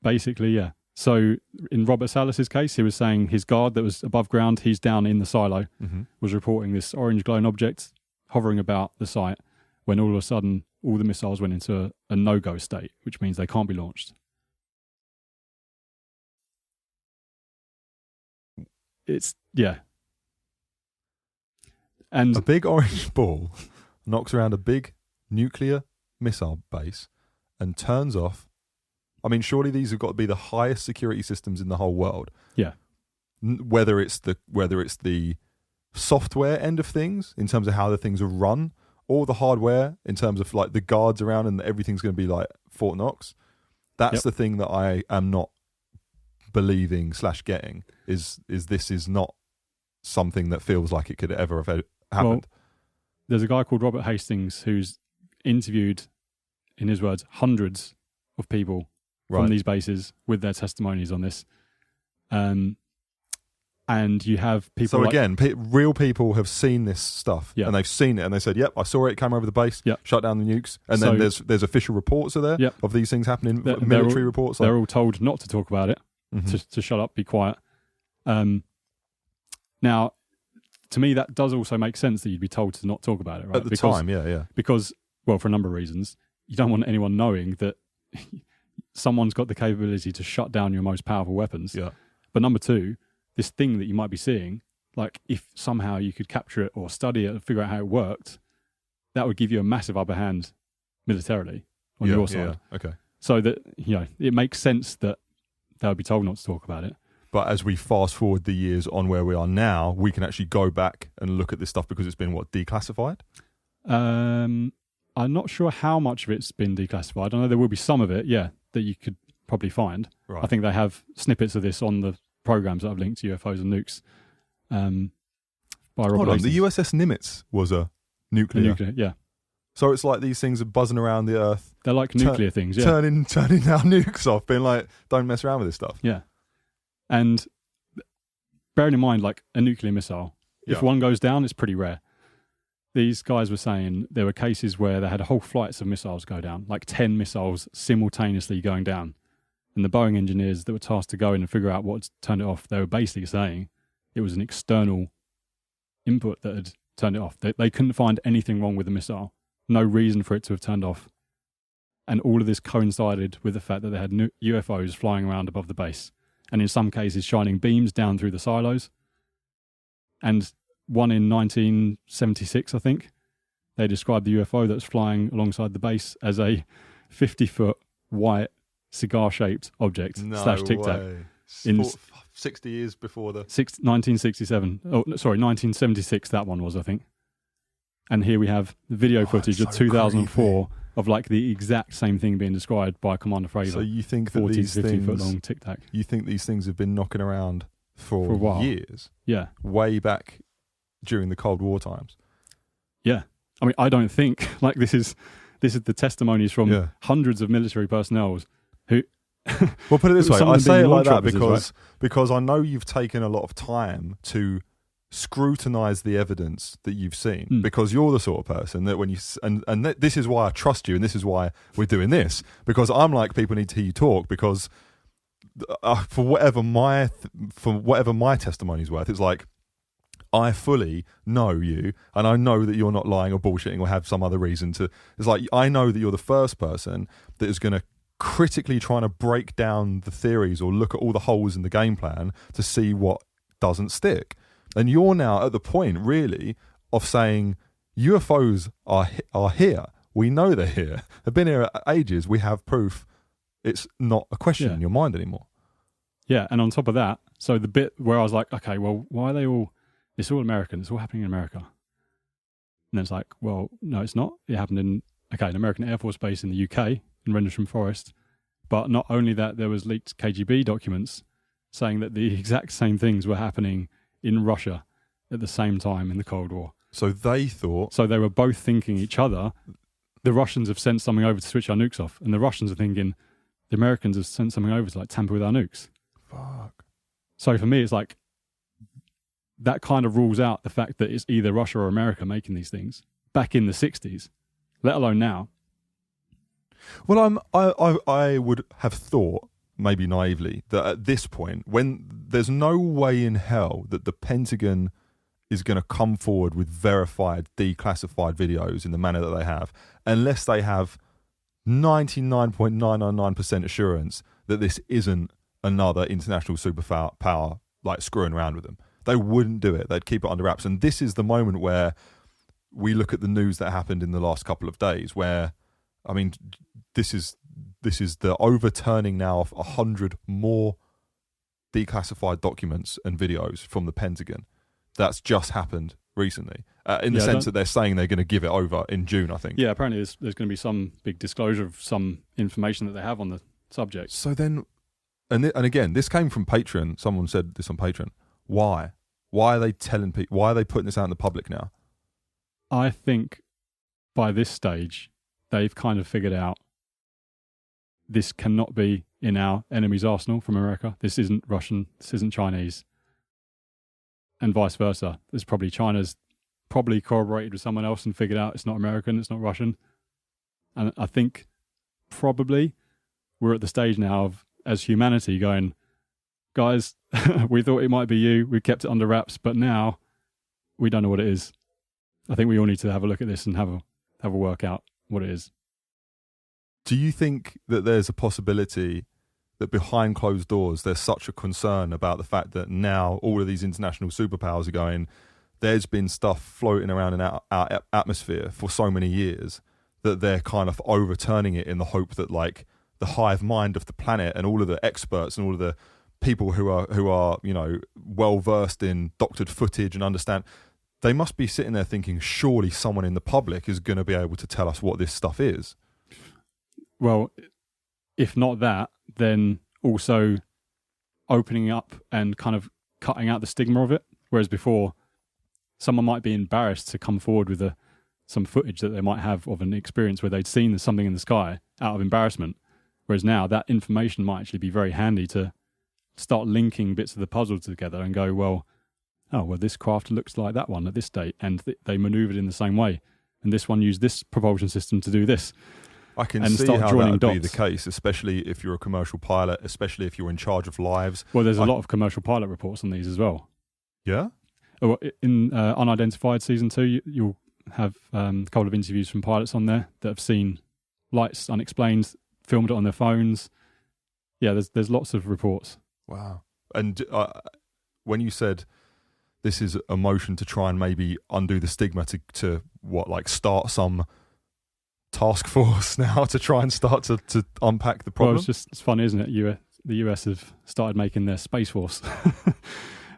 Basically, yeah. So in Robert Salas's case, he was saying his guard that was above ground, he's down in the silo, was reporting this orange glowing object hovering about the site, when all of a sudden all the missiles went into a no-go state, which means they can't be launched. And a big orange ball knocks around a big nuclear missile base and turns off. I mean, surely these have got to be the highest security systems in the whole world. Yeah. Whether it's the software end of things in terms of how the things are run, or the hardware in terms of the guards around and everything's going to be like Fort Knox. That's the thing that I am not believing / getting is this is not something that feels like it could ever have happened. Well, there's a guy called Robert Hastings who's interviewed, in his words, hundreds of people from these bases with their testimonies on this. And you have people. So again, real people have seen this stuff, and they've seen it, and they said, "Yep, I saw it. It came over the base, shut down the nukes." And then there's official reports of these things happening. Military reports. They're all told not to talk about it, to shut up, be quiet. Now, to me, that does also make sense that you'd be told to not talk about it, right? At the time, yeah. Because, well, for a number of reasons, you don't want anyone knowing that someone's got the capability to shut down your most powerful weapons. Yeah. But number two, this thing that you might be seeing, if somehow you could capture it or study it and figure out how it worked, that would give you a massive upper hand militarily on your side. Yeah. Okay. So that, it makes sense that they would be told not to talk about it. But as we fast forward the years on where we are now, we can actually go back and look at this stuff because it's been, declassified? I'm not sure how much of it's been declassified. I know there will be some of it, that you could probably find. Right. I think they have snippets of this on the programs that I've linked to UFOs and nukes. By Robert Hastings. The USS Nimitz was a nuclear. Yeah. So it's like these things are buzzing around the Earth. They're like nuclear things, yeah. Turning our nukes off, being like, don't mess around with this stuff. Yeah. And bearing in mind, a nuclear missile, if one goes down, it's pretty rare. These guys were saying there were cases where they had whole flights of missiles go down, 10 missiles simultaneously going down. And the Boeing engineers that were tasked to go in and figure out what turned it off, they were basically saying it was an external input that had turned it off. They couldn't find anything wrong with the missile. No reason for it to have turned off. And all of this coincided with the fact that they had UFOs flying around above the base. And in some cases shining beams down through the silos. And one in 1976, I think, they described the UFO that was flying alongside the base as a 50-foot white cigar-shaped object / Tic Tac. In 60 years before 1967. Oh, sorry, 1976. That one was, I think. And here we have the video footage of 2004 creepy. Of the exact same thing being described by Commander Fraser. So you think that 40 these 50 things, foot long Tic Tac? You think these things have been knocking around for a while. Years? Yeah. Way back during the Cold War times. Yeah. I mean, I don't think this is the testimonies from hundreds of military personnel who. Well, put it this way. I say it like that because I know you've taken a lot of time to scrutinize the evidence that you've seen, because you're the sort of person that when you this is why I trust you, and this is why we're doing this, because I'm like, people need to hear you talk, because for whatever my testimony's worth, it's I fully know you, and I know that you're not lying or bullshitting or have some other reason to. It's I know that you're the first person that is going to critically trying to break down the theories or look at all the holes in the game plan to see what doesn't stick. And you're now at the point, really, of saying UFOs are here. We know they're here. They've been here ages. We have proof. It's not a question in your mind anymore. Yeah, and on top of that, so the bit where I was like, okay, well, why are they all? It's all American. It's all happening in America. And then it's like, well, no, it's not. It happened in an American Air Force base in the UK in Rendlesham Forest. But not only that, there was leaked KGB documents saying that the exact same things were happening in Russia at the same time in the Cold War. So they thought... So they were both thinking each other, the Russians have sent something over to switch our nukes off, and the Russians are thinking, the Americans have sent something over to like tamper with our nukes. Fuck. So for me, it's like, that kind of rules out the fact that it's either Russia or America making these things back in the 60s, let alone now. Well, I would have thought, maybe naively, that at this point, when there's no way in hell that the Pentagon is going to come forward with verified, declassified videos in the manner that they have, unless they have 99.999% assurance that this isn't another international superpower like screwing around with them. They wouldn't do it. They'd keep it under wraps. And this is the moment where we look at the news that happened in the last couple of days, where, I mean, this is the overturning now of 100 more declassified documents and videos from the Pentagon. That's just happened recently, in the sense that they're saying they're going to give it over in June, I think. Yeah, apparently there's going to be some big disclosure of some information that they have on the subject. So then, and again, this came from Patreon. Someone said this on Patreon. Why? Why are they telling people? Why are they putting this out in the public now? I think by this stage, they've kind of figured out this cannot be in our enemy's arsenal from America. This isn't Russian. This isn't Chinese. And vice versa. There's probably China's probably corroborated with someone else and figured out it's not American, it's not Russian. And I think probably we're at the stage now of, as humanity, going, guys, we thought it might be you. We kept it under wraps, but now we don't know what it is. I think we all need to have a look at this and have a work out what it is. Do you think that there's a possibility that behind closed doors there's such a concern about the fact that now all of these international superpowers are going, there's been stuff floating around in our atmosphere for so many years that they're kind of overturning it in the hope that, like, the hive mind of the planet and all of the experts and all of the people who are well versed in doctored footage and understand, they must be sitting there thinking, surely someone in the public is going to be able to tell us what this stuff is. Well, if not that, then also opening up and kind of cutting out the stigma of it. Whereas before, someone might be embarrassed to come forward with some footage that they might have of an experience where they'd seen something in the sky out of embarrassment. Whereas now that information might actually be very handy to start linking bits of the puzzle together and go, well, this craft looks like that one at this date, and they maneuvered in the same way, and this one used this propulsion system to do this. I can see how that would be the case, especially if you're a commercial pilot, especially if you're in charge of lives. Well, there's a lot of commercial pilot reports on these as well. Yeah? In Unidentified Season 2, you'll have a couple of interviews from pilots on there that have seen lights unexplained, filmed it on their phones. Yeah, there's lots of reports. Wow. And when you said this is a motion to try and maybe undo the stigma to start some task force now to try and start to unpack the problem? Well, it's funny, isn't it? The US have started making their Space Force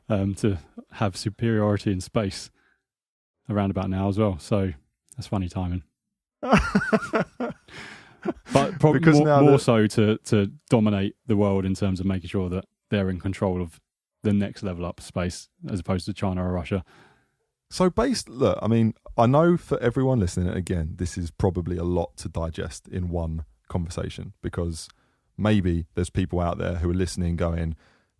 to have superiority in space around about now as well. So that's funny timing. But probably more so to dominate the world in terms of making sure that they're in control of the next level up space as opposed to China or Russia. So look, I mean, I know for everyone listening, again, this is probably a lot to digest in one conversation, because maybe there's people out there who are listening going,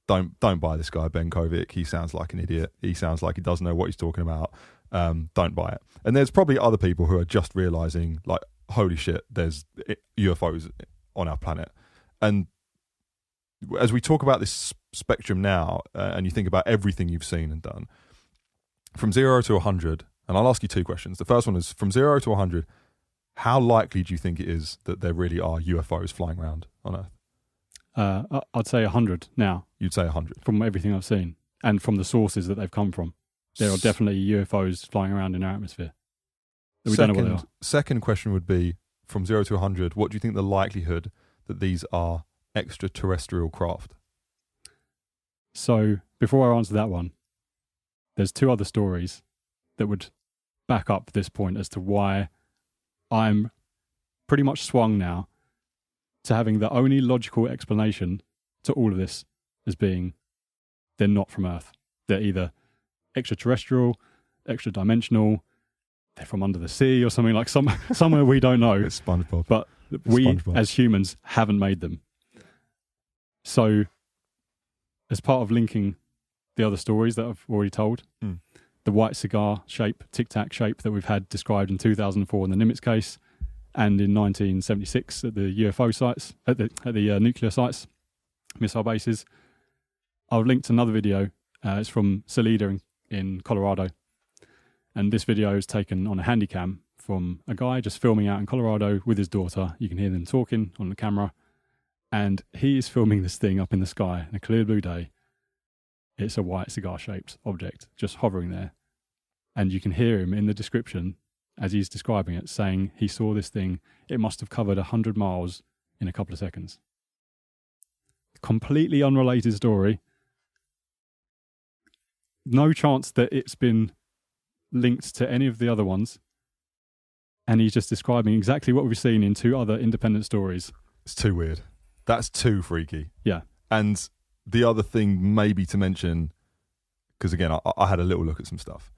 don't buy this guy, Ben Kovic. He sounds like an idiot. He sounds like he doesn't know what he's talking about. Don't buy it. And there's probably other people who are just realizing, like, holy shit, there's UFOs on our planet. And as we talk about this spectrum now, and you think about everything you've seen and done, from 0 to 100, and I'll ask you two questions. The first one is, from 0 to 100, how likely do you think it is that there really are UFOs flying around on Earth? I'd say 100 now. You'd say 100? From everything I've seen, and from the sources that they've come from. There are definitely UFOs flying around in our atmosphere. We don't know what they are. Second question would be, from 0 to 100, what do you think the likelihood that these are extraterrestrial craft? So before I answer that one, there's two other stories that would back up this point as to why I'm pretty much swung now to having the only logical explanation to all of this as being they're not from Earth. They're either extraterrestrial, extra-dimensional, they're from under the sea or something, like somewhere we don't know. It's SpongeBob. But we, as humans, haven't made them. So, as part of linking the other stories that I've already told, the white cigar shape, Tic Tac shape that we've had described in 2004 in the Nimitz case, and in 1976 at the UFO sites, at the nuclear sites, missile bases, I've linked another video. It's from Salida in Colorado. And this video is taken on a handycam from a guy just filming out in Colorado with his daughter. You can hear them talking on the camera. And he is filming this thing up in the sky on a clear blue day. It's a white cigar-shaped object just hovering there. And you can hear him in the description as he's describing it, saying he saw this thing. It must have covered 100 miles in a couple of seconds. Completely unrelated story. No chance that it's been linked to any of the other ones. And he's just describing exactly what we've seen in two other independent stories. It's too weird. That's too freaky. Yeah. And the other thing maybe to mention, because again, I had a little look at some stuff.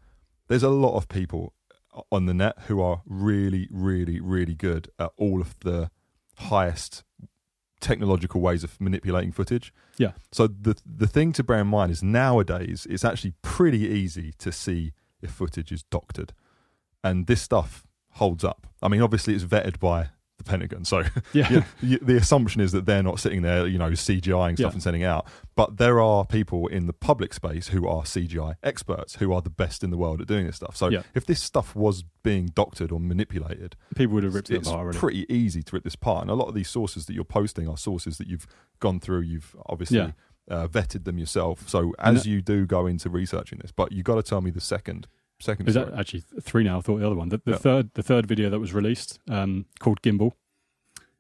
There's a lot of people on the net who are really, really, really good at all of the highest technological ways of manipulating footage. Yeah. So the thing to bear in mind is nowadays it's actually pretty easy to see if footage is doctored. And this stuff holds up. I mean, obviously it's vetted by the Pentagon. So the assumption is that they're not sitting there, CGIing stuff and sending out. But there are people in the public space who are CGI experts, who are the best in the world at doing this stuff. So if this stuff was being doctored or manipulated, people would have ripped it apart already. It's pretty easy to rip this apart. And a lot of these sources that you're posting are sources that you've gone through, you've obviously vetted them yourself. So as you do go into researching this, but you got to tell me the second Is that actually three now? I thought the other one. The third video that was released, called Gimbal.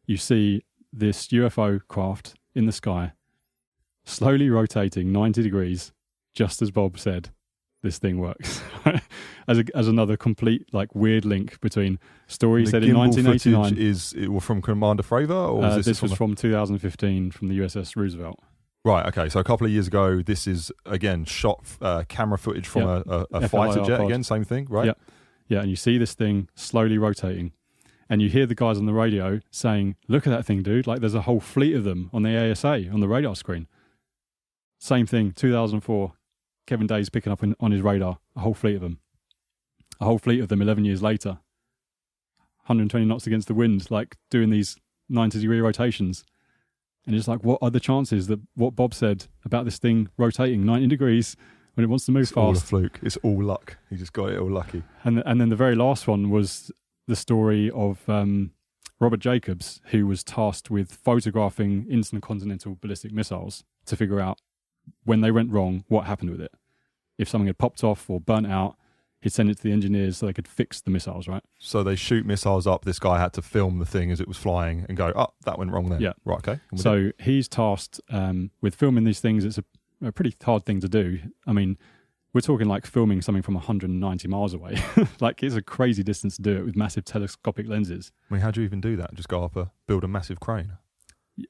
You see this UFO craft in the sky, slowly rotating 90 degrees, just as Bob said. This thing works. as another complete weird link between story said in 1989. Is it from Commander Fravor, or this was from 2015 from the USS Roosevelt. Right, okay, so a couple of years ago, this is, again, shot camera footage from a fighter jet, again, same thing, right? Yeah, and you see this thing slowly rotating, and you hear the guys on the radio saying, look at that thing, dude, there's a whole fleet of them on the ASA, on the radar screen. Same thing, 2004, Kevin Day's picking up on his radar, a whole fleet of them. A whole fleet of them 11 years later, 120 knots against the wind, doing these 90-degree rotations. And it's what are the chances that what Bob said about this thing rotating 90 degrees when it wants to move fast? It's all a fluke. It's all luck. He just got it all lucky. And then the very last one was the story of Robert Jacobs, who was tasked with photographing intercontinental ballistic missiles to figure out when they went wrong, what happened with it. If something had popped off or burnt out, he'd send it to the engineers so they could fix the missiles, right? So they shoot missiles up. This guy had to film the thing as it was flying and go, oh, that went wrong there. Yeah. Right, okay. So he's tasked with filming these things. It's a pretty hard thing to do. I mean, we're talking filming something from 190 miles away. It's a crazy distance to do it with massive telescopic lenses. I mean, how do you even do that? Just go up build a massive crane?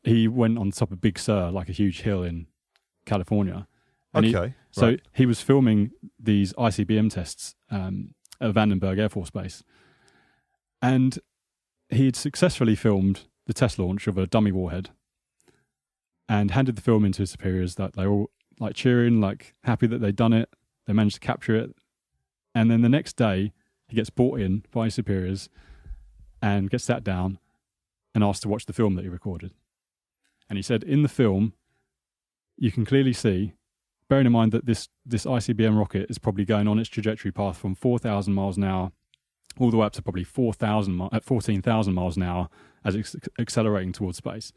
He went on top of Big Sur, a huge hill in California. And So he was filming these ICBM tests at Vandenberg Air Force Base. And he had successfully filmed the test launch of a dummy warhead and handed the film into his superiors that they all cheering, happy that they'd done it. They managed to capture it. And then the next day, he gets brought in by his superiors and gets sat down and asked to watch the film that he recorded. And he said, in the film, you can clearly see, bearing in mind that this ICBM rocket is probably going on its trajectory path from 4,000 miles an hour all the way up to probably 14,000 miles an hour as it's accelerating towards space.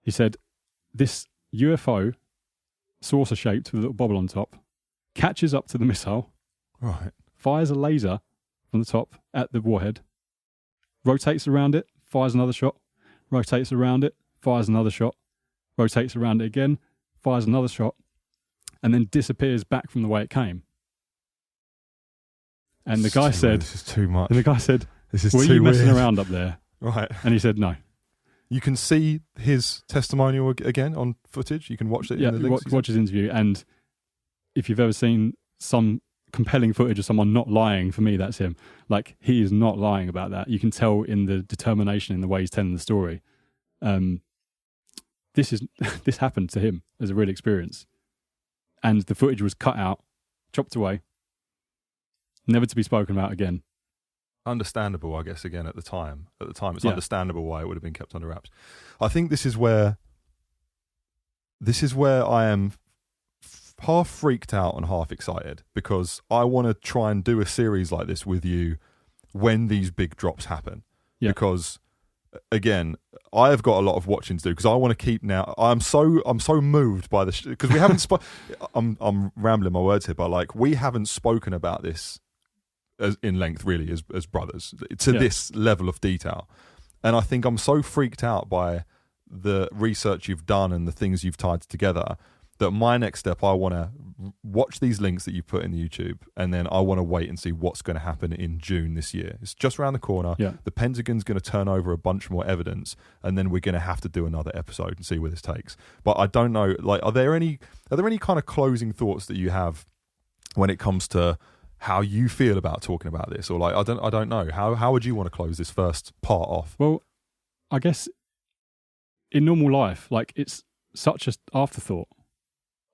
He said, this UFO, saucer-shaped with a little bobble on top, catches up to the missile, right, fires a laser from the top at the warhead, rotates around it, fires another shot, rotates around it, fires another shot, rotates around it again, fires another shot, and then disappears back from the way it came. And the guy said, "This is too much." And the guy said, "This is were too you messing weird." around up there? Right. And he said, no. You can see his testimonial again on footage. You can watch it. In the links watch his interview. And if you've ever seen some compelling footage of someone not lying, for me, that's him. Like, he is not lying about that. You can tell in the determination in the way he's telling the story. This happened to him as a real experience. And the footage was cut out, chopped away, never to be spoken about again. Understandable, I guess, again, at the time. At the time, it's Yeah. understandable why it would have been kept under wraps. I think this is where I am half freaked out and half excited, because I want to try and do a series like this with you when these big drops happen. Yeah. Because, again, I have got a lot of watching to do, because I want to keep now. I'm so moved by this, because we haven't I'm rambling my words here, but like, we haven't spoken about this in length really as brothers to this level of detail. And I think I'm so freaked out by the research you've done and the things you've tied together that my next step, I want to watch these links that you put in the YouTube, and then I want to wait and see what's going to happen in June this year. It's just around the corner. Yeah. The Pentagon's going to turn over a bunch more evidence, and then we're going to have to do another episode and see where this takes. But I don't know, like, are there any kind of closing thoughts that you have when it comes to how you feel about talking about this? Or like, I don't know. How would you want to close this first part off? Well, I guess in normal life, like, it's such an afterthought,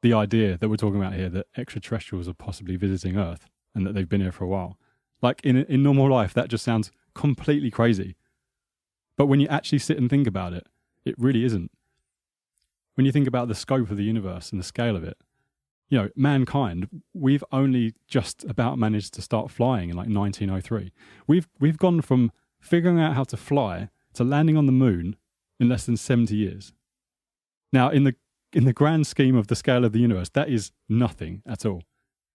the idea that we're talking about here, that extraterrestrials are possibly visiting Earth and that they've been here for a while. Like, in normal life, that just sounds completely crazy. But when you actually sit and think about it, it really isn't. When you think about the scope of the universe and the scale of it, you know, mankind, we've only just about managed to start flying in like 1903. We've gone from figuring out how to fly to landing on the moon in less than 70 years. Now, in the grand scheme of the scale of the universe, that is nothing at all.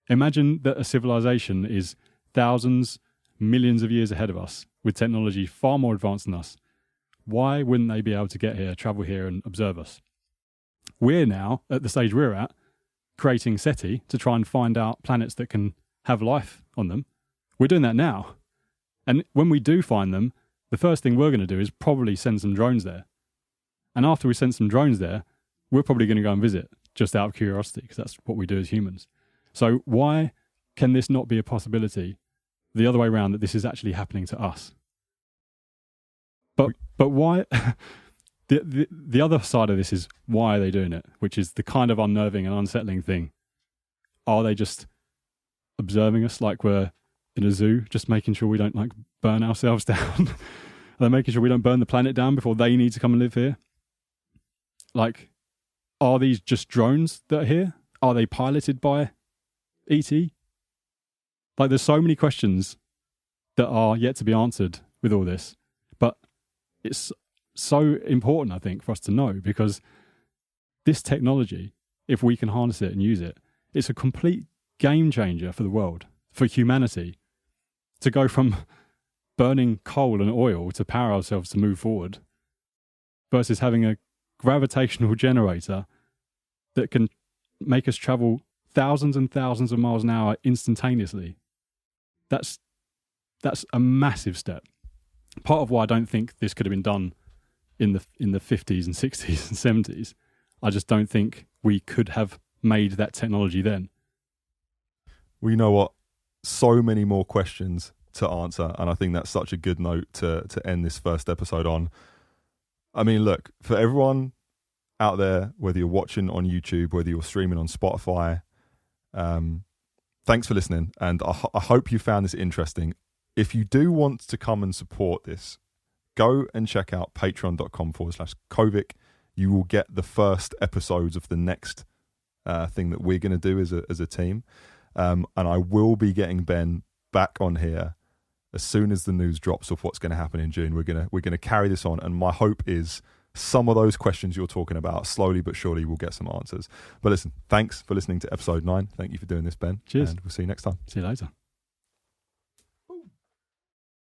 Imagine that a civilization is thousands, millions of years ahead of us with technology far more advanced than us. Why wouldn't they be able to get here, travel here and observe us? We're now, at the stage we're at, creating SETI to try and find out planets that can have life on them. We're doing that now. And when we do find them, the first thing we're going to do is probably send some drones there. And after we send some drones there, we're probably going to go and visit just out of curiosity, because that's what we do as humans. So why can this not be a possibility the other way around, that this is actually happening to us? But why? The other side of this is, why are they doing it? Which is the kind of unnerving and unsettling thing. Are they just observing us like we're in a zoo, just making sure we don't like burn ourselves down? Are they making sure we don't burn the planet down before they need to come and live here? Like, are these just drones that are here? Are they piloted by ET? Like, there's so many questions that are yet to be answered with all this. But it's so important, I think, for us to know, because this technology, if we can harness it and use it, it's a complete game changer for the world, for humanity. To go from burning coal and oil to power ourselves to move forward, versus having a gravitational generator that can make us travel thousands and thousands of miles an hour instantaneously. That's a massive step. Part of why I don't think this could have been done in the 50s and 60s and 70s. I just don't think we could have made that technology then. Well, you know what? So many more questions to answer, and I think that's such a good note to end this first episode on. I mean, look, for everyone out there, whether you're watching on YouTube, whether you're streaming on Spotify, thanks for listening, and I hope you found this interesting. If you do want to come and support this, go and check out patreon.com/Kovic. You will get the first episodes of the next thing that we're going to do as a team. And I will be getting Ben back on here as soon as the news drops of what's going to happen in June. We're going to carry this on, and my hope is some of those questions you're talking about, slowly but surely, we'll get some answers. But listen, thanks for listening to episode 9. Thank you for doing this, Ben. Cheers. And we'll see you next time. See you later.